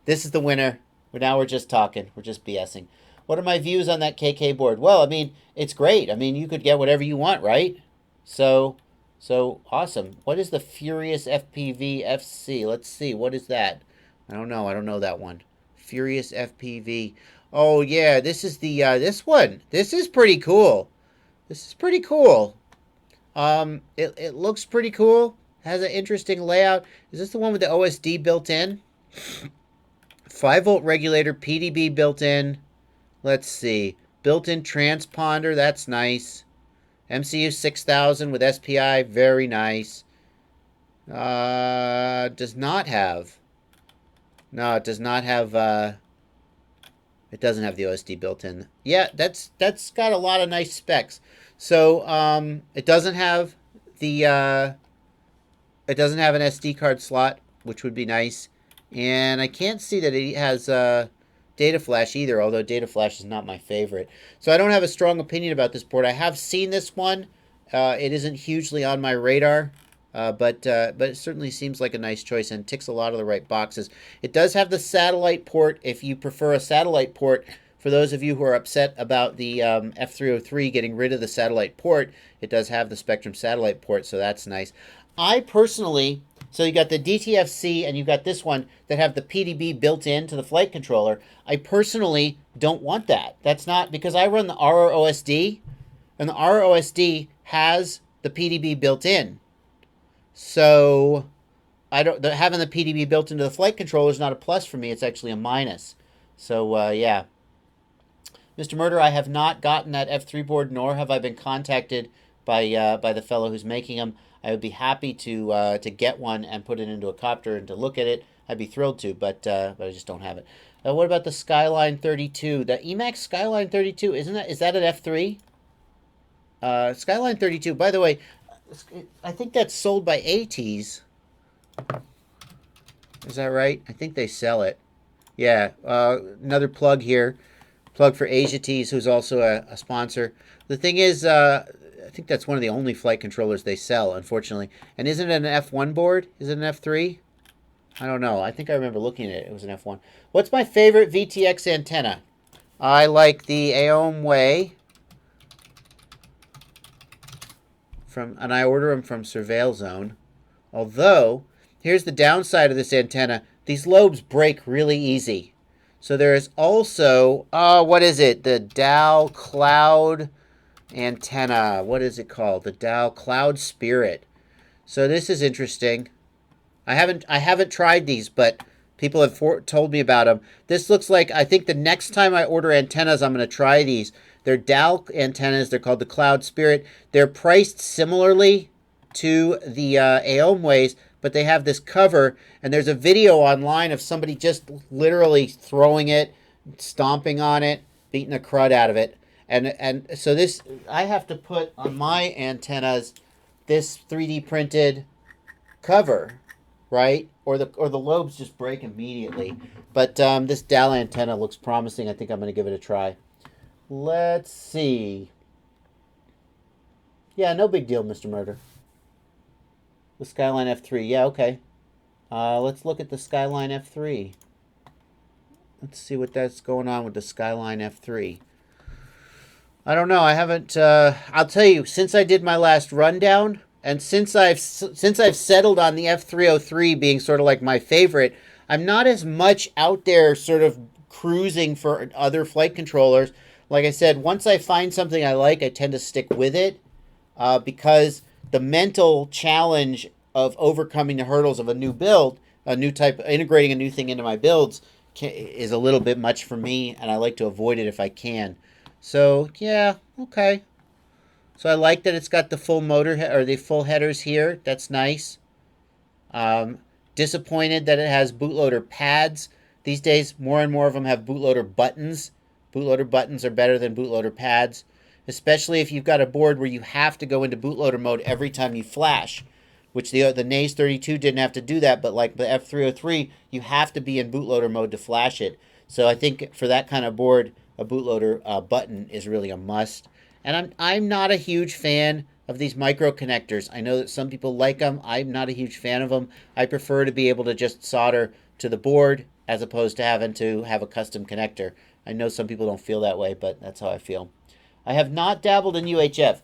This is the winner. Now we're just talking. We're just BSing. What are my views on that KK board? Well, I mean, it's great. I mean, you could get whatever you want, right? So awesome. What is the Furious FPV FC? Let's see. What is that? I don't know. I don't know that one. Furious FPV. Oh, yeah. This is the, this one. This is pretty cool. This is pretty cool. It looks pretty cool. Has an interesting layout. Is this the one with the OSD built in? 5-volt regulator, PDB built in. Let's see. Built-in transponder. That's nice. MCU 6000 with SPI. Very nice. Does not have. No, it does not have. It doesn't have the OSD built in. Yeah, that's got a lot of nice specs. So it doesn't have the. It doesn't have an SD card slot, which would be nice. And I can't see that it has data flash either, although data flash is not my favorite. So I don't have a strong opinion about this board. I have seen this one. It isn't hugely on my radar, but it certainly seems like a nice choice and ticks a lot of the right boxes. It does have the satellite port if you prefer a satellite port. For those of you who are upset about the F303 getting rid of the satellite port, it does have the Spectrum satellite port, so that's nice. I personally, so you got the DTFC and you got this one that have the PDB built into the flight controller. I personally don't want that. That's not, because I run the RROSD, and the RROSD has the PDB built in. So having the PDB built into the flight controller is not a plus for me. It's actually a minus. So yeah. Mr. Murder, I have not gotten that F3 board, nor have I been contacted by the fellow who's making them. I would be happy to get one and put it into a copter and to look at it. I'd be thrilled to, but I just don't have it. What about the Skyline 32? The Emax Skyline 32, is that an F3? Skyline 32, by the way, I think that's sold by ATEEZ. Is that right? I think they sell it. Yeah, another plug here. Plug for AsiaTees, who's also a sponsor. The thing is, I think that's one of the only flight controllers they sell, unfortunately. And isn't it an F1 board? Is it an F3? I don't know. I think I remember looking at it. It was an F1. What's my favorite VTX antenna? I like the Aomway. And I order them from Surveil Zone. Although, here's the downside of this antenna. These lobes break really easy. So there is also, what is it? The Dow Cloud antenna. What is it called? The Dow Cloud Spirit. So this is interesting. I haven't tried these, but people have told me about them. This looks like, I think the next time I order antennas, I'm going to try these. They're Dow antennas. They're called the Cloud Spirit. They're priced similarly to the Aomways, but they have this cover, and there's a video online of somebody just literally throwing it, stomping on it, beating the crud out of it. And so this, I have to put on my antennas this 3D printed cover, right? Or the lobes just break immediately. But this Dow antenna looks promising. I think I'm going to give it a try. Let's see. Yeah, no big deal, Mr. Murder. The Skyline F3. Yeah, okay. Let's look at the Skyline F3. Let's see what that's going on with the Skyline F3. I don't know. I haven't. I'll tell you. Since I did my last rundown, and since I've settled on the F303 being sort of like my favorite, I'm not as much out there sort of cruising for other flight controllers. Like I said, once I find something I like, I tend to stick with it because the mental challenge of overcoming the hurdles of a new build, a new type, integrating a new thing into my builds is a little bit much for me, and I like to avoid it if I can. So, yeah, okay. So I like that it's got the full motor, or the full headers here. That's nice. Disappointed that it has bootloader pads. These days, more and more of them have bootloader buttons. Bootloader buttons are better than bootloader pads, especially if you've got a board where you have to go into bootloader mode every time you flash, which the NAS 32 didn't have to do that, but like the F303, you have to be in bootloader mode to flash it. So I think for that kind of board, a bootloader button is really a must. And I'm not a huge fan of these micro connectors. I know that some people like them. I'm not a huge fan of them. I prefer to be able to just solder to the board as opposed to having to have a custom connector. I know some people don't feel that way, but that's how I feel. I have not dabbled in UHF.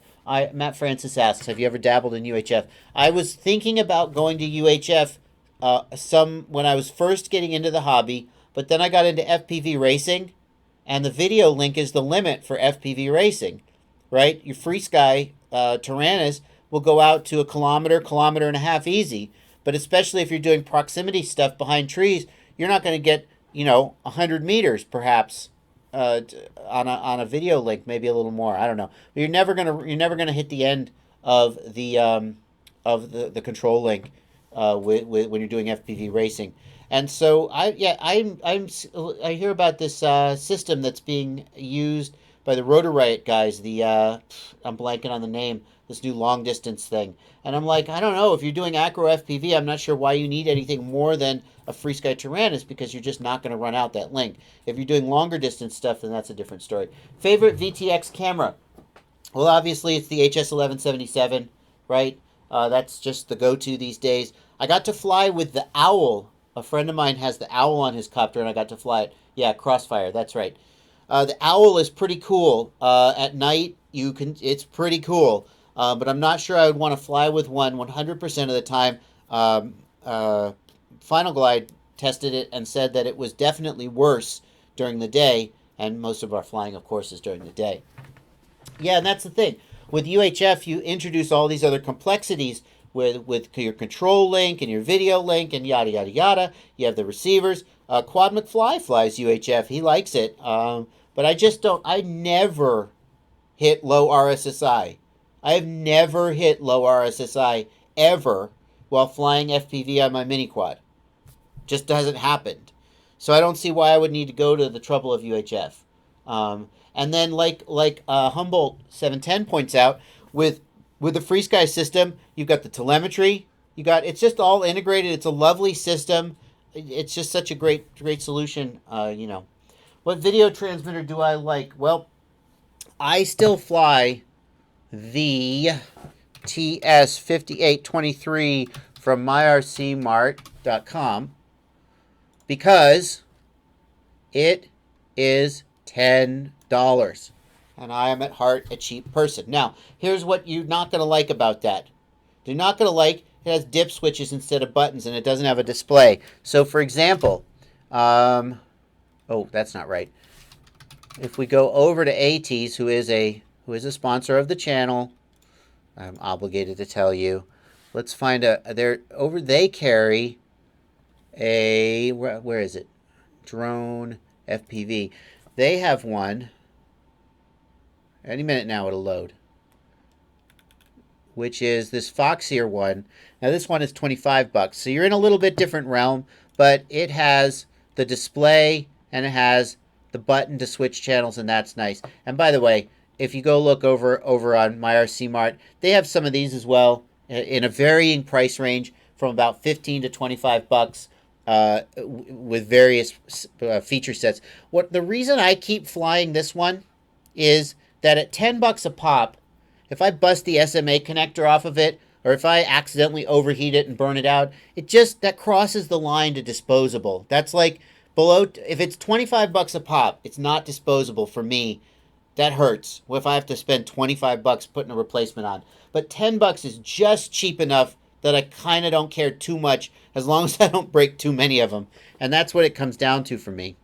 Matt Francis asks, have you ever dabbled in UHF? I was thinking about going to UHF when I was first getting into the hobby, but then I got into FPV racing, and the video link is the limit for FPV racing, right? Your FreeSky Tyrannus will go out to a kilometer and a half easy, but especially if you're doing proximity stuff behind trees, you're not going to get 100 meters perhaps on a video link, maybe a little more. I don't know. But you're never gonna hit the end of the control link when you're doing FPV racing. And so I hear about this system that's being used by the Rotor Riot guys. I'm blanking on the name. This new long distance thing. And I'm like, I don't know, if you're doing acro FPV, I'm not sure why you need anything more than a FreeSky Tyrannus, because you're just not going to run out that link. If you're doing longer distance stuff, then that's a different story. Favorite VTX camera? Well, obviously it's the HS1177, right? That's just the go-to these days. I got to fly with the Owl. A friend of mine has the Owl on his copter, and I got to fly it. Yeah, Crossfire, that's right. The Owl is pretty cool. At night, it's pretty cool. But I'm not sure I would want to fly with one 100% of the time. Final Glide tested it and said that it was definitely worse during the day, and most of our flying, of course, is during the day. Yeah, and that's the thing. With UHF, you introduce all these other complexities with your control link and your video link and yada, yada, yada. You have the receivers. Quad McFly flies UHF. He likes it. But I just don't. I never hit low RSSI. I have never hit low RSSI ever while flying FPV on my mini quad. Just hasn't happened. So I don't see why I would need to go to the trouble of UHF. And then, like Humboldt 710 points out, with the FreeSky system, you've got the telemetry. It's just all integrated. It's a lovely system. It's just such a great solution. What video transmitter do I like? Well, I still fly the TS5823 from myrcmart.com because it is $10. And I am at heart a cheap person. Now, here's what you're not going to like about that. You're not going to like it has dip switches instead of buttons, and it doesn't have a display. So, for example, oh, that's not right. If we go over to ATEEZ, who is a sponsor of the channel, I'm obligated to tell you. Let's find they carry a, where is it? Drone FPV. They have one. Any minute now it'll load. Which is this Foxeer one. Now this one is $25. So you're in a little bit different realm, but it has the display and it has the button to switch channels, and that's nice. And by the way, if you go look over on myrcmart, they have some of these as well in a varying price range from about $15 to $25 with various feature sets. The reason I keep flying this one is that at $10 a pop, if I bust the SMA connector off of it, or if I accidentally overheat it and burn it out, that crosses the line to disposable. That's like below, if it's $25 a pop, it's not disposable for me. That hurts. If I have to spend $25 putting a replacement on. But $10 is just cheap enough that I kind of don't care too much as long as I don't break too many of them. And that's what it comes down to for me.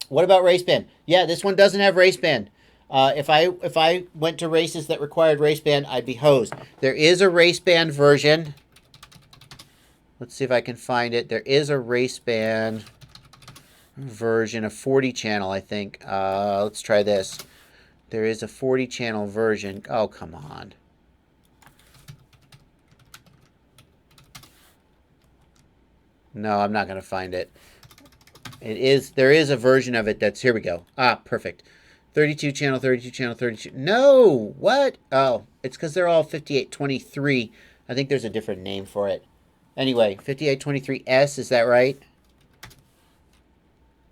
What about race band? Yeah, this one doesn't have race band. If I went to races that required race band, I'd be hosed. There is a race band version. Let's see if I can find it. There is a race band version, a 40 channel, I think. Let's try this. There is a 40 channel version. Oh, come on. No, I'm not going to find it. There is a version of it that's, here we go. Ah, perfect. 32 channel, 32 channel, 32. No, what? Oh, it's because they're all 5823. I think there's a different name for it. Anyway, 5823S, is that right?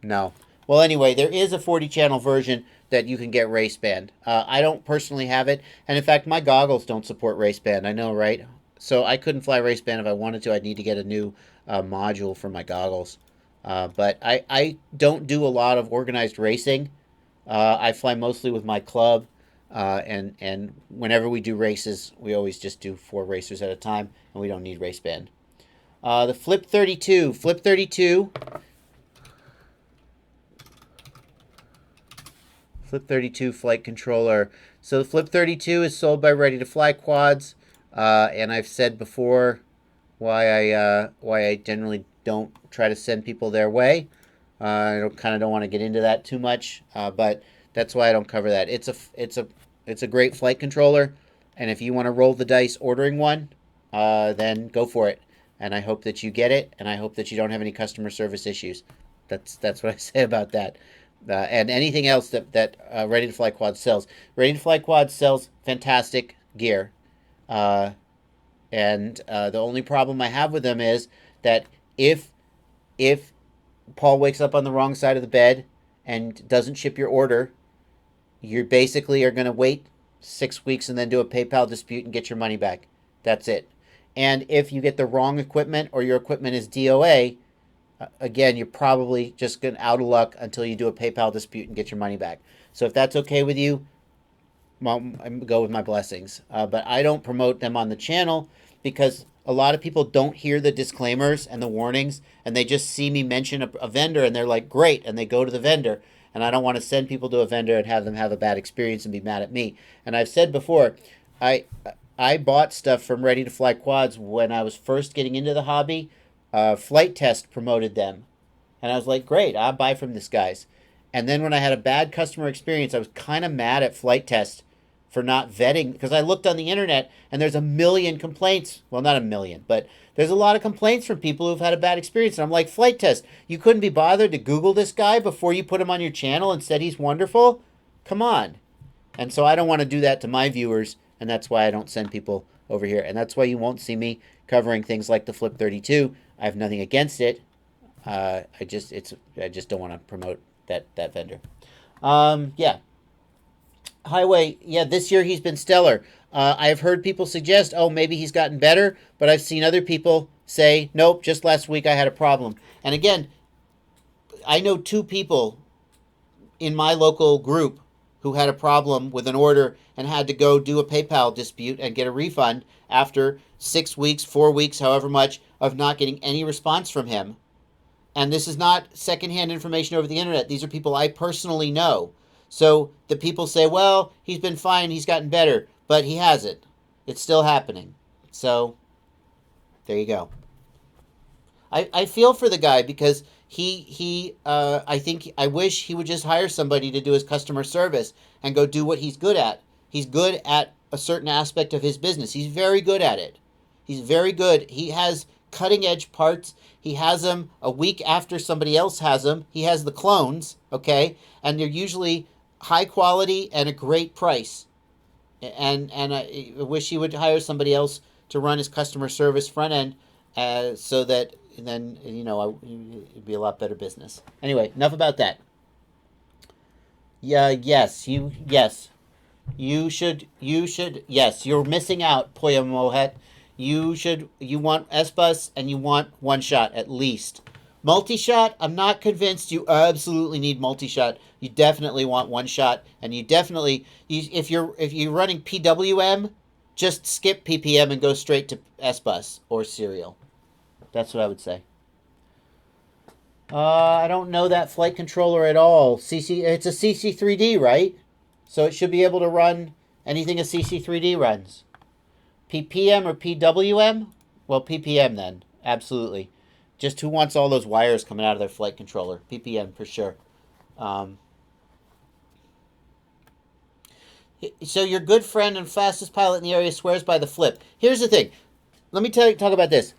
No. Well, anyway, there is a 40 channel version that you can get race band. I don't personally have it. And in fact, my goggles don't support race band. I know, right? So I couldn't fly race band if I wanted to. I'd need to get a new module for my goggles. But I don't do a lot of organized racing. I fly mostly with my club, and whenever we do races, we always just do 4 racers at a time, and we don't need race band. The Flip 32. Flip 32. Flip 32 flight controller. So the Flip 32 is sold by Ready to Fly Quads, and I've said before why I generally don't try to send people their way. I kind of don't want to get into that too much, but that's why I don't cover that. It's a great flight controller, and if you want to roll the dice ordering one, then go for it. And I hope that you get it, and I hope that you don't have any customer service issues. That's what I say about that. And anything else that Ready to Fly Quad sells. Ready to Fly Quad sells fantastic gear, and the only problem I have with them is that if Paul wakes up on the wrong side of the bed and doesn't ship your order, you basically are going to wait 6 weeks and then do a PayPal dispute and get your money back. That's it. And if you get the wrong equipment or your equipment is DOA, again, you're probably just going out of luck until you do a PayPal dispute and get your money back. So if that's okay with you, well, go with my blessings. But I don't promote them on the channel because a lot of people don't hear the disclaimers and the warnings, and they just see me mention a vendor, and they're like, great, and they go to the vendor. And I don't want to send people to a vendor and have them have a bad experience and be mad at me. And I've said before, I bought stuff from Ready to Fly Quads when I was first getting into the hobby. Flight Test promoted them. And I was like, great, I'll buy from this guys. And then when I had a bad customer experience, I was kind of mad at Flight Test for not vetting, because I looked on the internet and there's a million complaints. Well, not a million, but there's a lot of complaints from people who've had a bad experience. And I'm like, Flight Test, you couldn't be bothered to Google this guy before you put him on your channel and said he's wonderful? Come on. And so I don't want to do that to my viewers, and that's why I don't send people over here. And that's why you won't see me covering things like the Flip 32. I have nothing against it. I just don't want to promote that vendor. Yeah. Highway, yeah, this year he's been stellar. I've heard people suggest, oh, maybe he's gotten better, but I've seen other people say, nope, just last week I had a problem. And again, I know 2 people in my local group who had a problem with an order and had to go do a PayPal dispute and get a refund after 6 weeks, 4 weeks, however much, of not getting any response from him. And this is not secondhand information over the internet. These are people I personally know. So the people say, well, he's been fine, he's gotten better, but he hasn't. It's still happening. So there you go. I feel for the guy because I wish he would just hire somebody to do his customer service and go do what he's good at. He's good at a certain aspect of his business. He's very good at it. He's very good. He has cutting edge parts. He has them a week after somebody else has them. He has the clones, okay? And they're usually high quality and a great price. And I wish he would hire somebody else to run his customer service front end so that then, you know, it'd be a lot better business. Anyway, enough about that. Yeah, yes, you should, yes, you're missing out, Poya Mohet. You want S-Bus and you want one shot at least. Multi-shot, I'm not convinced you absolutely need multi-shot. You definitely want one shot, and you definitely, if you're running PWM, just skip PPM and go straight to S-Bus or Serial. That's what I would say. I don't know that flight controller at all. It's a CC3D, right? So it should be able to run anything a CC3D runs. PPM or PWM? Well, PPM then. Absolutely. Just who wants all those wires coming out of their flight controller? PPM for sure. So your good friend and fastest pilot in the area swears by the Flip. Here's the thing. Let me talk about this.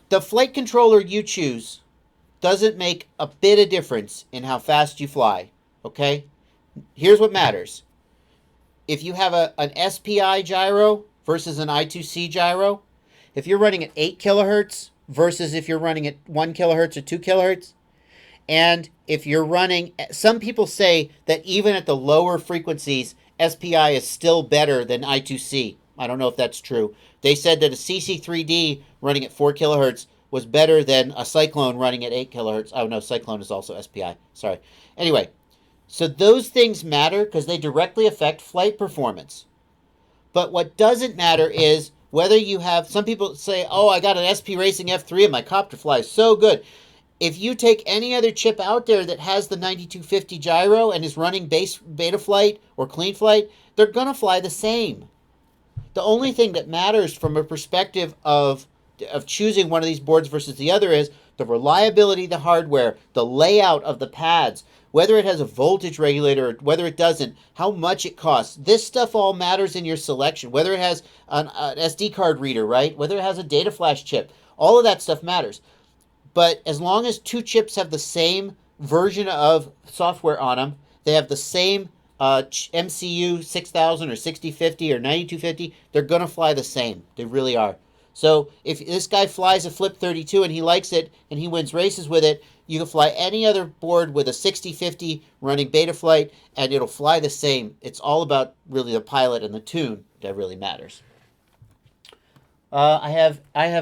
The flight controller you choose doesn't make a bit of difference in how fast you fly. Okay? Here's what matters. If you have an SPI gyro versus an I2C gyro, if you're running at 8 kilohertz versus if you're running at 1 kilohertz or 2 kilohertz, and if you're running, some people say that even at the lower frequencies, SPI is still better than I2C. I don't know if that's true. They said that a CC3D running at 4 kilohertz was better than a Cyclone running at 8 kilohertz. Oh, no, Cyclone is also SPI. Sorry. Anyway, so those things matter because they directly affect flight performance. But what doesn't matter is whether you have, some people say, oh, I got an SP Racing F3 and my copter flies so good. If you take any other chip out there that has the 9250 gyro and is running Betaflight or CleanFlight, they're going to fly the same. The only thing that matters from a perspective of choosing one of these boards versus the other is the reliability of the hardware, the layout of the pads, whether it has a voltage regulator or whether it doesn't, how much it costs. This stuff all matters in your selection, whether it has an SD card reader, right? Whether it has a data flash chip. All of that stuff matters. But as long as two chips have the same version of software on them, they have the same MCU 6000 or 6050 or 9250, they're going to fly the same. They really are. So if this guy flies a Flip 32 and he likes it and he wins races with it, you can fly any other board with a 6050 running Betaflight and it'll fly the same. It's all about really the pilot and the tune that really matters. I'm not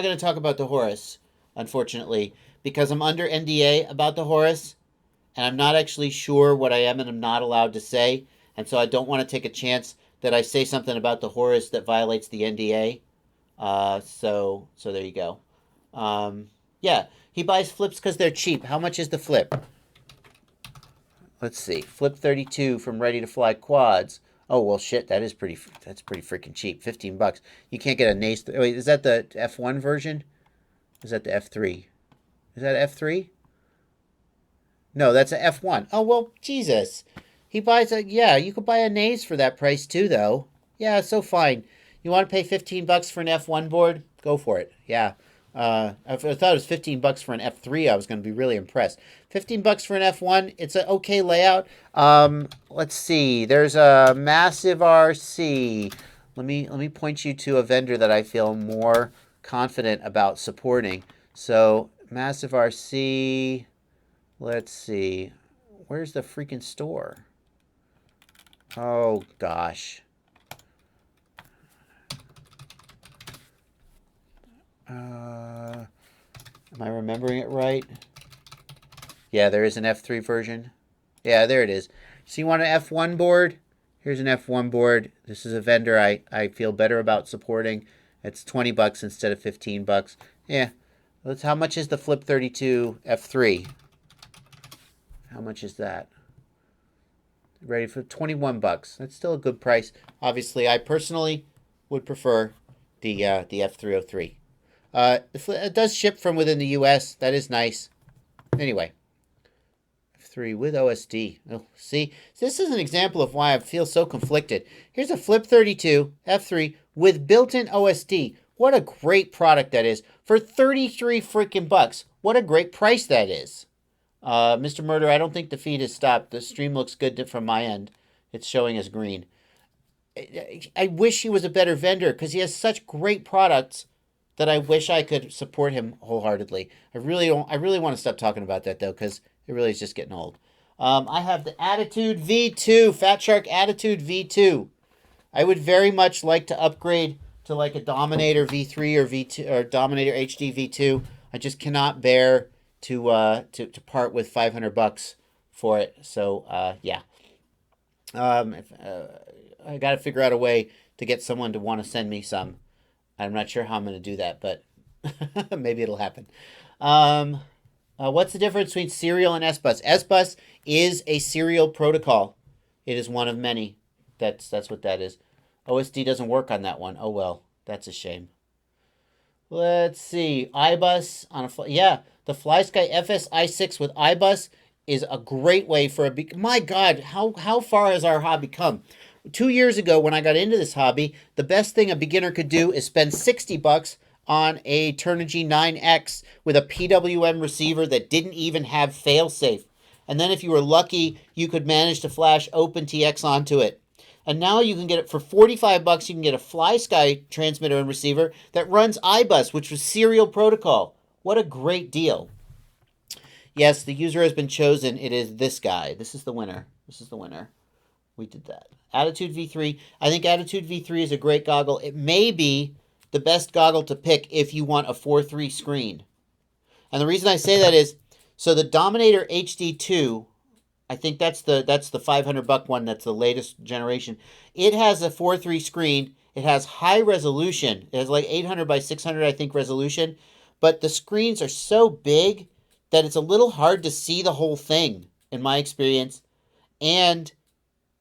going to talk about the Horus, unfortunately, because I'm under NDA about the Horus, and I'm not actually sure what I am and I'm not allowed to say, and so I don't want to take a chance that I say something about the Horus that violates the NDA. So there you go. Yeah, he buys Flips because they're cheap. How much is the Flip? Let's see. Flip 32 from Ready to Fly Quads. Oh, well, shit, that's pretty freaking cheap. $15. You can't get a NACE. Wait, is that the F1 version? Is that the F3? Is that F3? No, that's a F1. Oh, well, Jesus. He buys a, yeah, you could buy a Naze for that price too, though. Yeah, so fine. You want to pay $15 for an F1 board? Go for it. Yeah. I thought it was $15 for an F3. I was going to be really impressed. $15 for an F1. It's an okay layout. Let's see. There's a Massive RC. Let me point you to a vendor that I feel more confident about supporting. So Massive RC. Let's see. Where's the freaking store? Oh gosh. Am I remembering it right? Yeah, there is an F3 version. Yeah, there it is. So you want an F1 board? Here's an F1 board. This is a vendor I feel better about supporting. It's $20 instead of $15. Yeah. How much is the Flip 32 F3? How much is that? Ready for $21. That's still a good price. Obviously, I personally would prefer the F303. It does ship from within the U.S. That is nice. Anyway, F3 with OSD. Oh, see, this is an example of why I feel so conflicted. Here's a Flip 32 F3 with built-in OSD. What a great product that is for 33 freaking bucks. What a great price that is. Mr. Murder, I don't think the feed has stopped. The stream looks good from my end. It's showing as green. I wish he was a better vendor because he has such great products that I wish I could support him wholeheartedly. I really want to stop talking about that though because it really is just getting old. I have the Attitude V2, Fat Shark Attitude V2. I would very much like to upgrade to like a Dominator V3 or V2 or Dominator HD V2. I just cannot bear to part with $500 for it. So yeah, I got to figure out a way to get someone to want to send me some. I'm not sure how I'm going to do that, but maybe it'll happen. What's the difference between serial and S-Bus? S-Bus is a serial protocol. It is one of many. That's what that is. OSD doesn't work on that one. Oh well, that's a shame. Let's see. iBus on a yeah. The FlySky FSi6 with iBus is a great way for a my God, how far has our hobby come? 2 years ago when I got into this hobby, the best thing a beginner could do is spend $60 on a Turnigy 9X with a PWM receiver that didn't even have failsafe. And then if you were lucky, you could manage to flash OpenTX onto it. And now you can get it for $45. You can get a FlySky transmitter and receiver that runs iBus, which was serial protocol. What a great deal. Yes, the user has been chosen. It is this guy. This is the winner. This is the winner. We did that. Attitude V3. I think Attitude V3 is a great goggle. It may be the best goggle to pick if you want a 4:3 screen. And the reason I say that is, so the Dominator HD2, I think that's the $500 one. That's the latest generation. It has a 4:3 screen. It has high resolution. It has like 800 by 600, I think, resolution. But the screens are so big that it's a little hard to see the whole thing, in my experience. And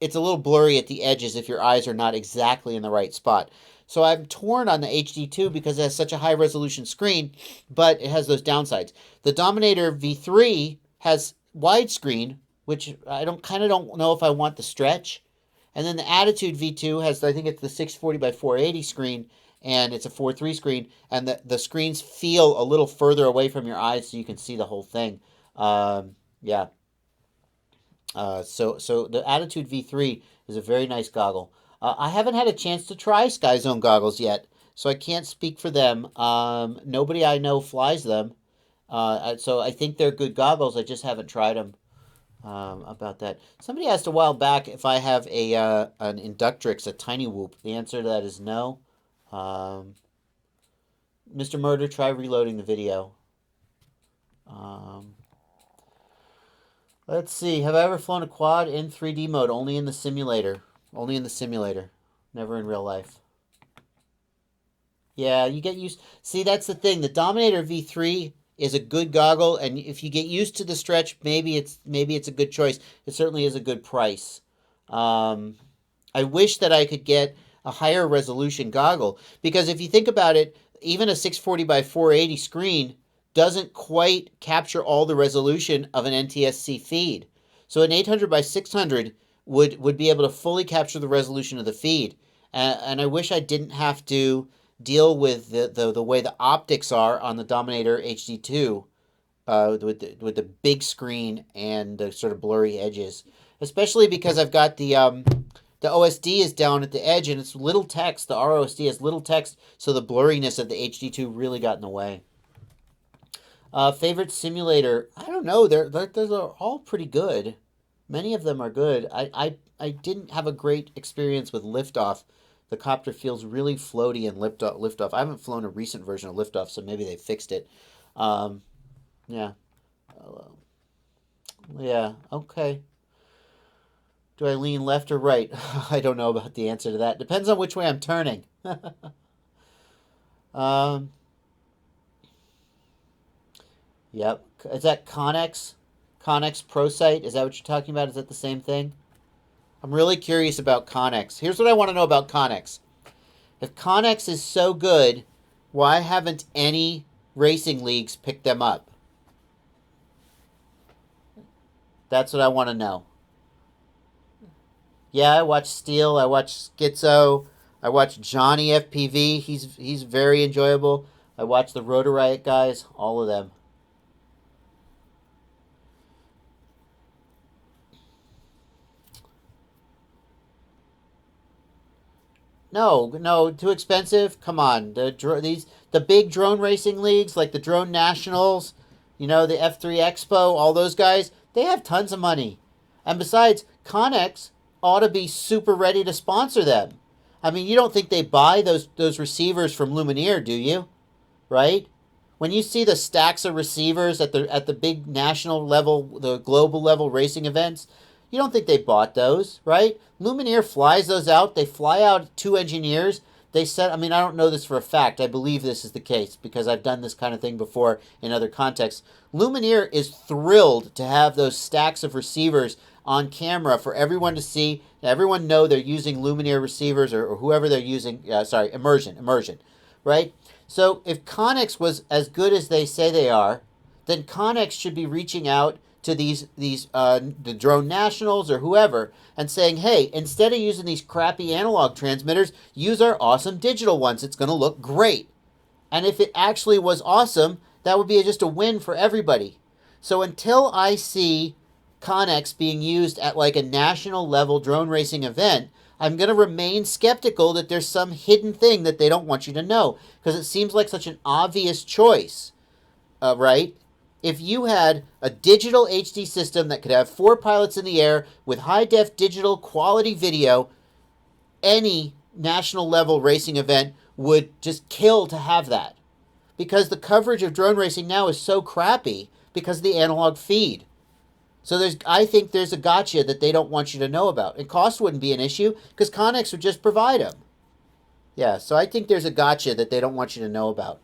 it's a little blurry at the edges if your eyes are not exactly in the right spot. So I'm torn on the HD2 because it has such a high resolution screen, but it has those downsides. The Dominator V3 has widescreen, which I kind of don't know if I want the stretch. And then the Attitude V2 has, I think it's the 640 by 480 screen, and it's a 4:3 screen, and the screens feel a little further away from your eyes so you can see the whole thing. Yeah. So the Attitude V3 is a very nice goggle. I haven't had a chance to try Sky Zone goggles yet, so I can't speak for them. Nobody I know flies them, so I think they're good goggles. I just haven't tried them. About that, somebody asked a while back if I have an Inductrix, a Tiny Whoop. The answer to that is no. Mr. Murder, try reloading the video. Let's see. Have I ever flown a quad in 3D mode? Only in the simulator. Only in the simulator. Never in real life. Yeah, you get used. See, that's the thing. The Dominator V3 is a good goggle, and if you get used to the stretch, maybe it's a good choice. It certainly is a good price. I wish that I could get a higher resolution goggle, because if you think about it, even a 640 by 480 screen doesn't quite capture all the resolution of an NTSC feed. So an 800 by 600 would be able to fully capture the resolution of the feed. And I wish I didn't have to deal with the way the optics are on the Dominator HD2 with the big screen and the sort of blurry edges, especially because I've got the OSD is down at the edge and it's little text. The ROSD has little text, so the blurriness of the HD2 really got in the way. Favorite simulator? I don't know. They're all pretty good. Many of them are good. I didn't have a great experience with Liftoff. The copter feels really floaty in Liftoff. I haven't flown a recent version of Liftoff, so maybe they fixed it. Yeah. Yeah, okay. Do I lean left or right? I don't know about the answer to that. Depends on which way I'm turning. Yep. Is that Connex? Connex ProSite? Is that what you're talking about? Is that the same thing? I'm really curious about Connex. Here's what I want to know about Connex. If Connex is so good, why haven't any racing leagues picked them up? That's what I want to know. Yeah, I watch Steel. I watch Schizo. I watch Johnny FPV. He's very enjoyable. I watch the Rotor Riot guys. All of them. No, too expensive. Come on, the big drone racing leagues like the Drone Nationals, the F3 Expo, all those guys, they have tons of money, and besides, Connex ought to be super ready to sponsor them. I mean, you don't think they buy those receivers from Lumineer, do you? Right? When you see the stacks of receivers at the big national level, the global level racing events, you don't think they bought those, right? Lumineer flies those out. They fly out 2 engineers. They said, I mean, I don't know this for a fact. I believe this is the case because I've done this kind of thing before in other contexts. Lumineer is thrilled to have those stacks of receivers on camera for everyone to see. Everyone know they're using Lumineer receivers or whoever they're using. Immersion, right? So if Connex was as good as they say they are, then Connex should be reaching out to the Drone Nationals or whoever and saying, hey, instead of using these crappy analog transmitters, use our awesome digital ones. It's going to look great. And if it actually was awesome, that would be just a win for everybody. So until I see Connex being used at like a national level drone racing event, I'm going to remain skeptical that there's some hidden thing that they don't want you to know, because it seems like such an obvious choice, right? If you had a digital HD system that could have 4 pilots in the air with high-def digital quality video, any national level racing event would just kill to have that. Because the coverage of drone racing now is so crappy because of the analog feed. So I think there's a gotcha that they don't want you to know about. And cost wouldn't be an issue because Connex would just provide them. Yeah, so I think there's a gotcha that they don't want you to know about.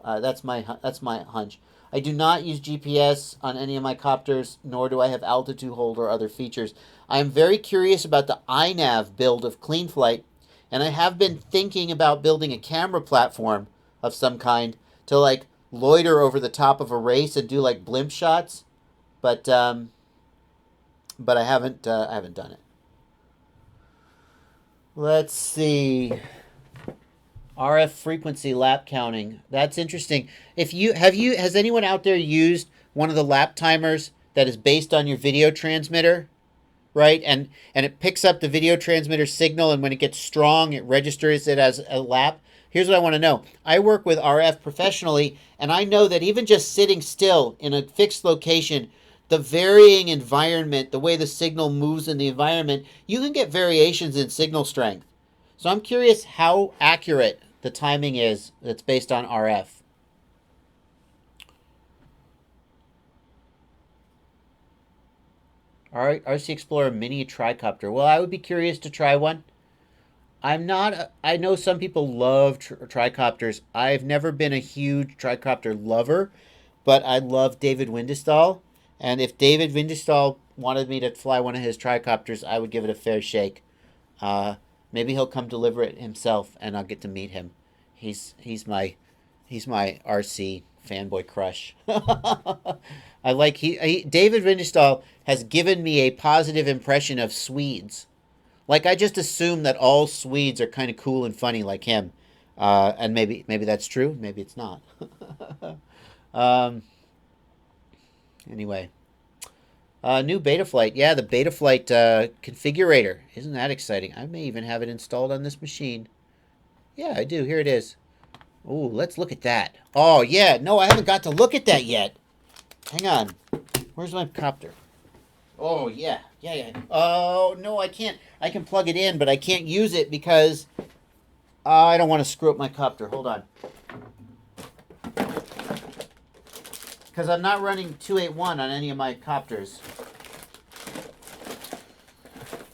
That's my hunch. I do not use GPS on any of my copters, nor do I have altitude hold or other features. I am very curious about the iNav build of CleanFlight, and I have been thinking about building a camera platform of some kind to like loiter over the top of a race and do like blimp shots, but I haven't done it. Let's see. RF frequency lap counting. That's interesting. Has anyone out there used one of the lap timers that is based on your video transmitter, right? And it picks up the video transmitter signal, and when it gets strong, it registers it as a lap. Here's what I want to know. I work with RF professionally, and I know that even just sitting still in a fixed location, the varying environment, the way the signal moves in the environment, you can get variations in signal strength. So I'm curious how accurate the timing is that's based on RF. RC Explorer Mini Tricopter. Well, I would be curious to try one. I'm not. I know some people love tricopters. I've never been a huge tricopter lover, but I love David Windestall. And if David Windestall wanted me to fly one of his tricopters, I would give it a fair shake. Maybe he'll come deliver it himself, and I'll get to meet him. He's my RC fanboy crush. I like David Vindestall has given me a positive impression of Swedes. Like I just assume that all Swedes are kind of cool and funny like him, and maybe that's true. Maybe it's not. um, anyway, new Betaflight. Yeah, the Betaflight configurator. Isn't that exciting? I may even have it installed on this machine. Yeah, I do. Here it is. Oh, let's look at that. Oh, yeah. No, I haven't got to look at that yet. Hang on. Where's my copter? Oh, yeah. Yeah. Oh, no, I can't. I can plug it in, but I can't use it because I don't want to screw up my copter. Hold on. Because I'm not running 281 on any of my copters.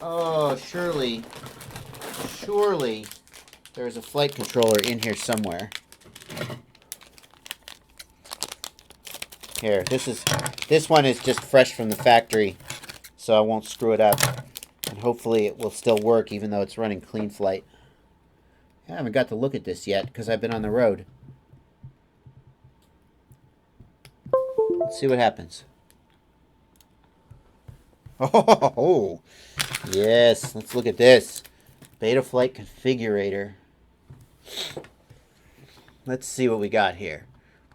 Oh, surely there's a flight controller in here somewhere. Here, this one is just fresh from the factory, so I won't screw it up. And hopefully it will still work even though it's running clean flight. I haven't got to look at this yet because I've been on the road. Let's see what happens. Oh, yes, let's look at this. Betaflight configurator. Let's see what we got here.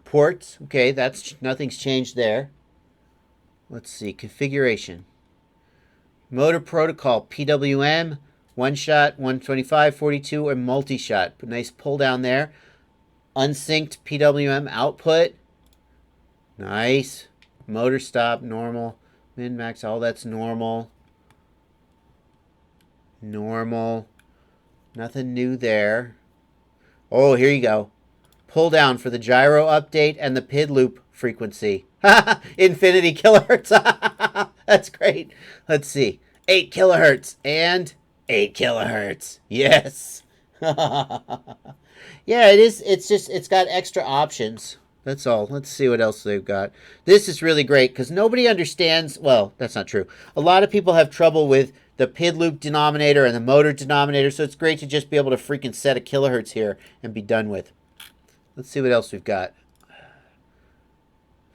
Ports, okay, nothing's changed there. Let's see, configuration. Motor protocol, PWM, one shot, 125, 42, or multi-shot. Nice pull down there. Unsynced PWM output. Nice. Motor stop, normal. Min, max, all that's normal. Normal. Nothing new there. Oh, here you go. Pull down for the gyro update and the PID loop frequency. Infinity kilohertz. That's great. Let's see. 8 kilohertz and 8 kilohertz. Yes. Yeah, it is. It's got extra options. That's all. Let's see what else they've got. This is really great because nobody understands. Well, that's not true. A lot of people have trouble with the PID loop denominator and the motor denominator, so it's great to just be able to freaking set a kilohertz here and be done with. Let's see what else we've got.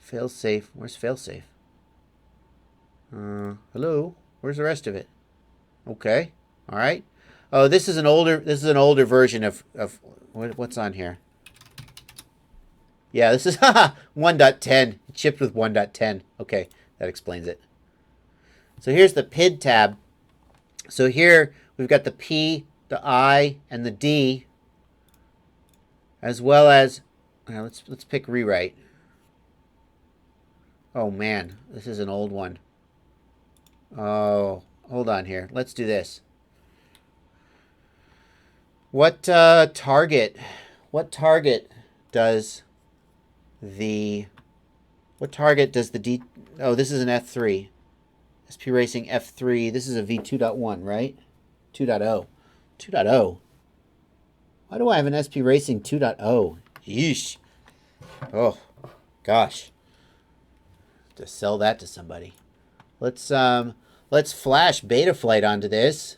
Failsafe. Where's failsafe? Hello. Where's the rest of it? Okay. All right. Oh, this is an older version of what's on here. Yeah, this is 1.10. Shipped with 1.10. Okay, that explains it. So here's the PID tab. So here we've got the P, the I, and the D, as well as let's pick rewrite. Oh man, this is an old one. Oh, hold on here. Let's do this. What target does the D? Oh, this is an F3. SP Racing F3. This is a V2.1, right? 2.0. 2.0. Why do I have an SP Racing 2.0? Yeesh. Oh, gosh. To sell that to somebody. Let's flash Betaflight onto this.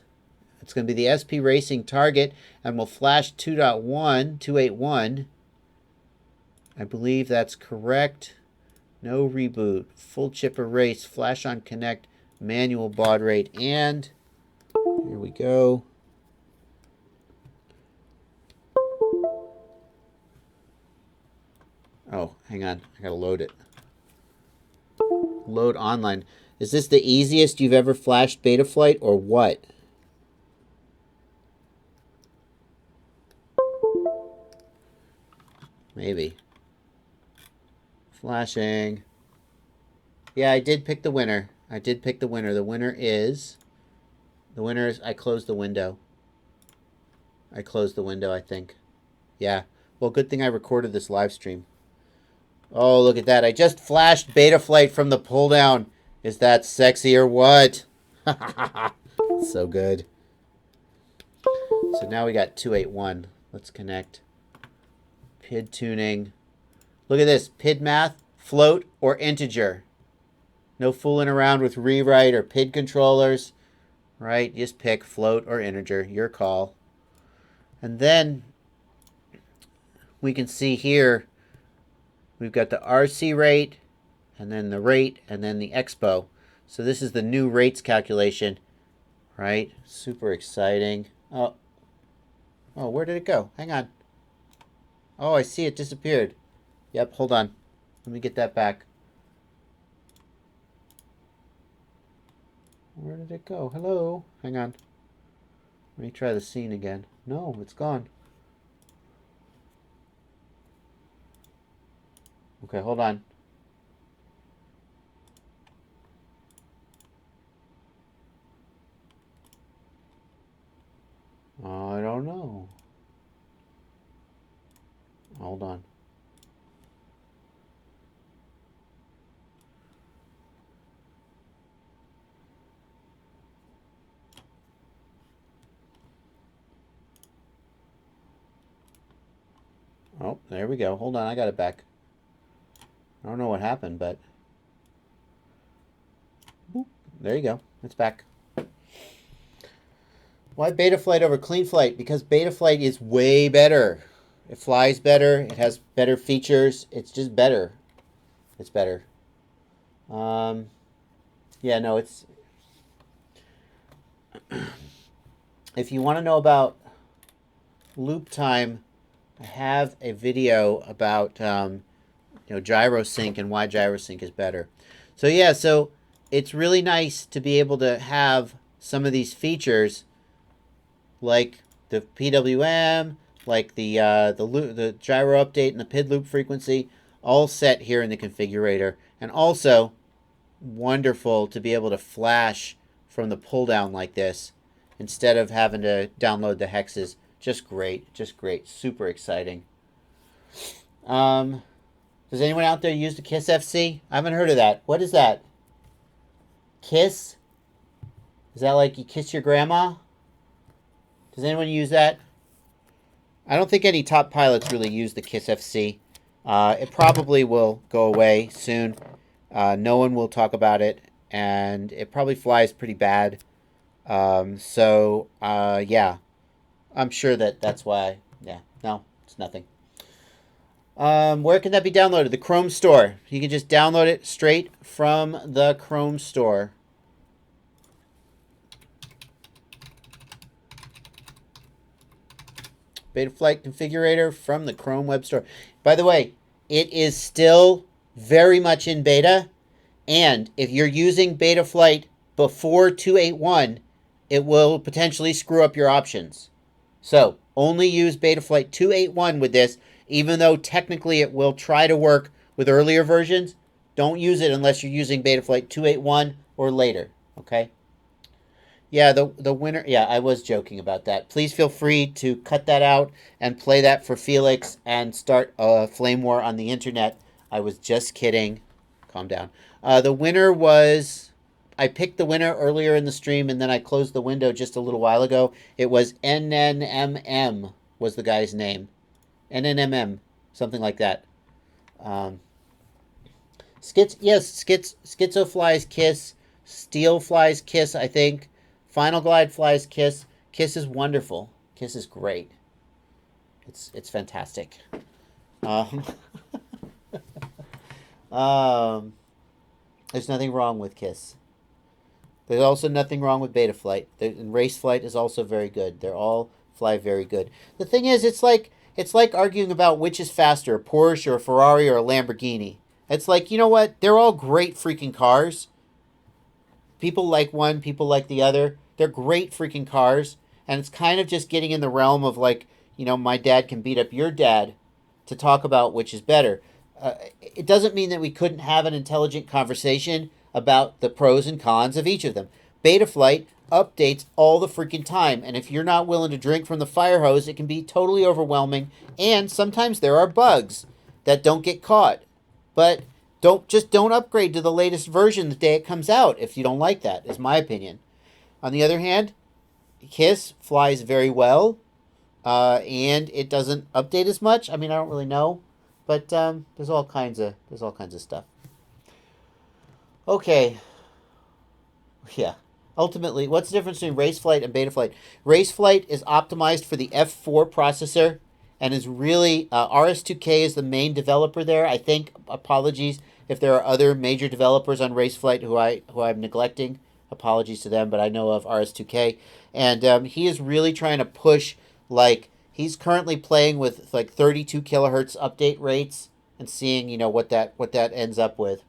It's going to be the SP Racing target, and we'll flash 2.1, 281. I believe that's correct. No reboot. Full chip erase. Flash on connect. Manual baud rate. And here we go. Oh, hang on. I got to load it. Load online. Is this the easiest you've ever flashed Betaflight or what? Maybe. Flashing. Yeah, I did pick the winner. The winner is... I closed the window. I think. Yeah. Well, good thing I recorded this live stream. Oh, look at that. I just flashed Betaflight from the pull down. Is that sexy or what? So good. So now we got 281. Let's connect. PID tuning. Look at this. PID math, float, or integer. No fooling around with rewrite or PID controllers. Right? Just pick float or integer. Your call. And then we can see here we've got the RC rate, and then the rate, and then the expo. So this is the new rates calculation, right? Super exciting. Oh, where did it go? Hang on. Oh, I see it disappeared. Yep, hold on. Let me get that back. Where did it go? Hello? Hang on. Let me try the scene again. No, it's gone. Okay, hold on. I don't know. Hold on. Oh, there we go. Hold on, I got it back. I don't know what happened, but... Boop. There you go. It's back. Why Betaflight over CleanFlight? Because Betaflight is way better. It flies better. It has better features. It's just better. It's better. Yeah, no, it's... If you want to know about loop time, I have a video about gyrosync and why gyrosync is better. So yeah, so it's really nice to be able to have some of these features, like the PWM, like the gyro update and the PID loop frequency, all set here in the configurator, and also wonderful to be able to flash from the pull down like this instead of having to download the hexes. Just great, super exciting. Does anyone out there use the KISS FC? I haven't heard of that. What is that? KISS? Is that like you kiss your grandma? Does anyone use that? I don't think any top pilots really use the KISS FC. It probably will go away soon. No one will talk about it, and it probably flies pretty bad. Yeah. I'm sure that's why. Yeah, no, it's nothing. Where can that be downloaded? The Chrome Store. You can just download it straight from the Chrome Store. Betaflight configurator from the Chrome Web Store. By the way, it is still very much in beta, and if you're using Betaflight before 2.8.1, it will potentially screw up your options. So, only use Betaflight 2.8.1 with this, even though technically it will try to work with earlier versions. Don't use it unless you're using Betaflight 2.8.1 or later, okay? Yeah, the winner, yeah, I was joking about that. Please feel free to cut that out and play that for Felix and start a flame war on the internet. I was just kidding. Calm down. The winner was... I picked the winner earlier in the stream, and then I closed the window just a little while ago. It was nnmm was the guy's name. nnmm, something like that. Schizo flies KISS. Steel flies KISS, I think. Final Glide flies KISS. KISS is wonderful. KISS is great. It's fantastic. There's nothing wrong with KISS. There's also nothing wrong with Betaflight. And Raceflight is also very good. They're all fly very good. The thing is, it's like arguing about which is faster, a Porsche or a Ferrari or a Lamborghini. It's like, you know what? They're all great freaking cars. People like one, people like the other. They're great freaking cars. And it's kind of just getting in the realm of like, my dad can beat up your dad to talk about which is better. It doesn't mean that we couldn't have an intelligent conversation about the pros and cons of each of them. Betaflight updates all the freaking time, and if you're not willing to drink from the fire hose, it can be totally overwhelming, and sometimes there are bugs that don't get caught. But don't upgrade to the latest version the day it comes out if you don't like that, is my opinion. On the other hand, KISS flies very well, and it doesn't update as much. I mean, I don't really know, but there's all kinds of stuff. Okay. Yeah. Ultimately, what's the difference between Raceflight and Betaflight? Raceflight is optimized for the F4 processor, and is really RS2K is the main developer there. I think, apologies if there are other major developers on Raceflight who I'm neglecting. Apologies to them, but I know of RS2K, and he is really trying to push, like, he's currently playing with like 32 kilohertz update rates and seeing, you know, what that ends up with.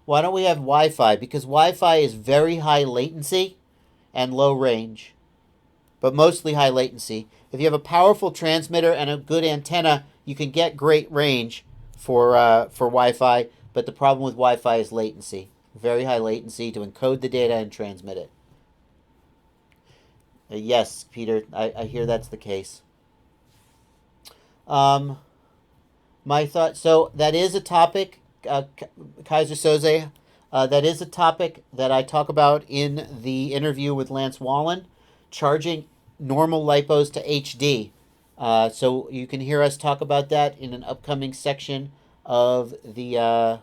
Why don't we have Wi-Fi? Because Wi-Fi is very high latency and low range, but mostly high latency. If you have a powerful transmitter and a good antenna, you can get great range for Wi-Fi, but the problem with Wi-Fi is latency. Very high latency to encode the data and transmit it. Yes, Peter, I hear that's the case. My thought, so that is a topic, Kaiser Soze, that is a topic that I talk about in the interview with Lance Wallen, charging normal lipos to HD. So you can hear us talk about that in an upcoming section of the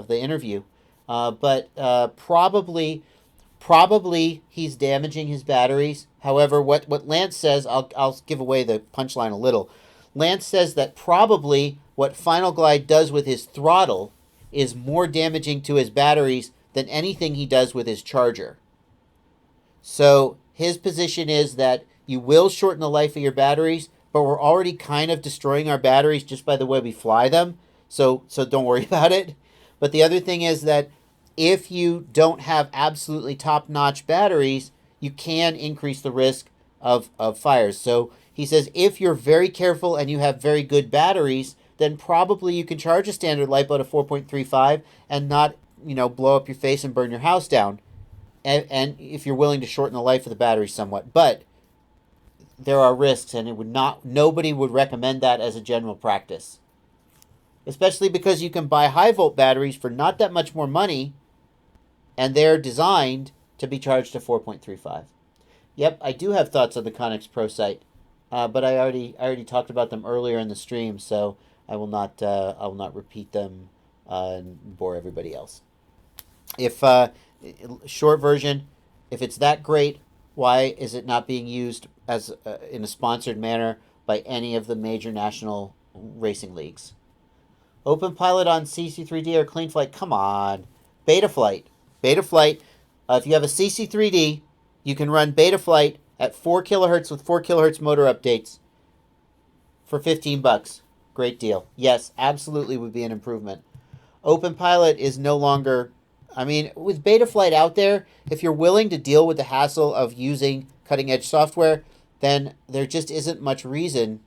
interview. But probably he's damaging his batteries. However, what Lance says, I'll give away the punchline a little. Lance says that probably what Final Glide does with his throttle is more damaging to his batteries than anything he does with his charger. So his position is that you will shorten the life of your batteries, but we're already kind of destroying our batteries just by the way we fly them. So don't worry about it. But the other thing is that if you don't have absolutely top-notch batteries, you can increase the risk of fires. So he says if you're very careful and you have very good batteries, then probably you can charge a standard LiPo to 4.35 and not, you know, blow up your face and burn your house down. And if you're willing to shorten the life of the battery somewhat. But there are risks, and nobody would recommend that as a general practice. Especially because you can buy high-volt batteries for not that much more money, and they're designed to be charged to 4.35. Yep, I do have thoughts on the Connex Pro site, but I already talked about them earlier in the stream, so I will not repeat them and bore everybody else. If short version, if it's that great, why is it not being used as in a sponsored manner by any of the major national racing leagues? OpenPilot on CC3D or CleanFlight? Come on. Betaflight. Betaflight, if you have a CC3D, you can run Betaflight at 4 kilohertz with 4 kilohertz motor updates for $15. Great deal. Yes, absolutely would be an improvement. OpenPilot is no longer... I mean, with Betaflight out there, if you're willing to deal with the hassle of using cutting-edge software, then there just isn't much reason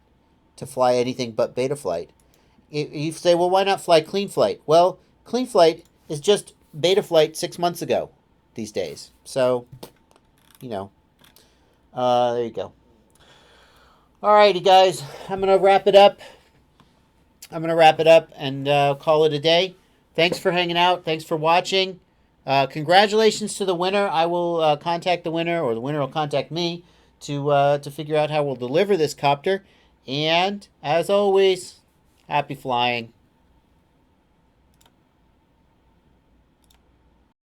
to fly anything but Betaflight. You say, well, why not fly CleanFlight? Well, CleanFlight is just Betaflight 6 months ago these days. So, you know, there you go. Alrighty, guys, I'm going to wrap it up. And call it a day. Thanks for hanging out. Thanks for watching. Congratulations to the winner. I will contact the winner, or the winner will contact me to figure out how we'll deliver this copter. And as always, happy flying.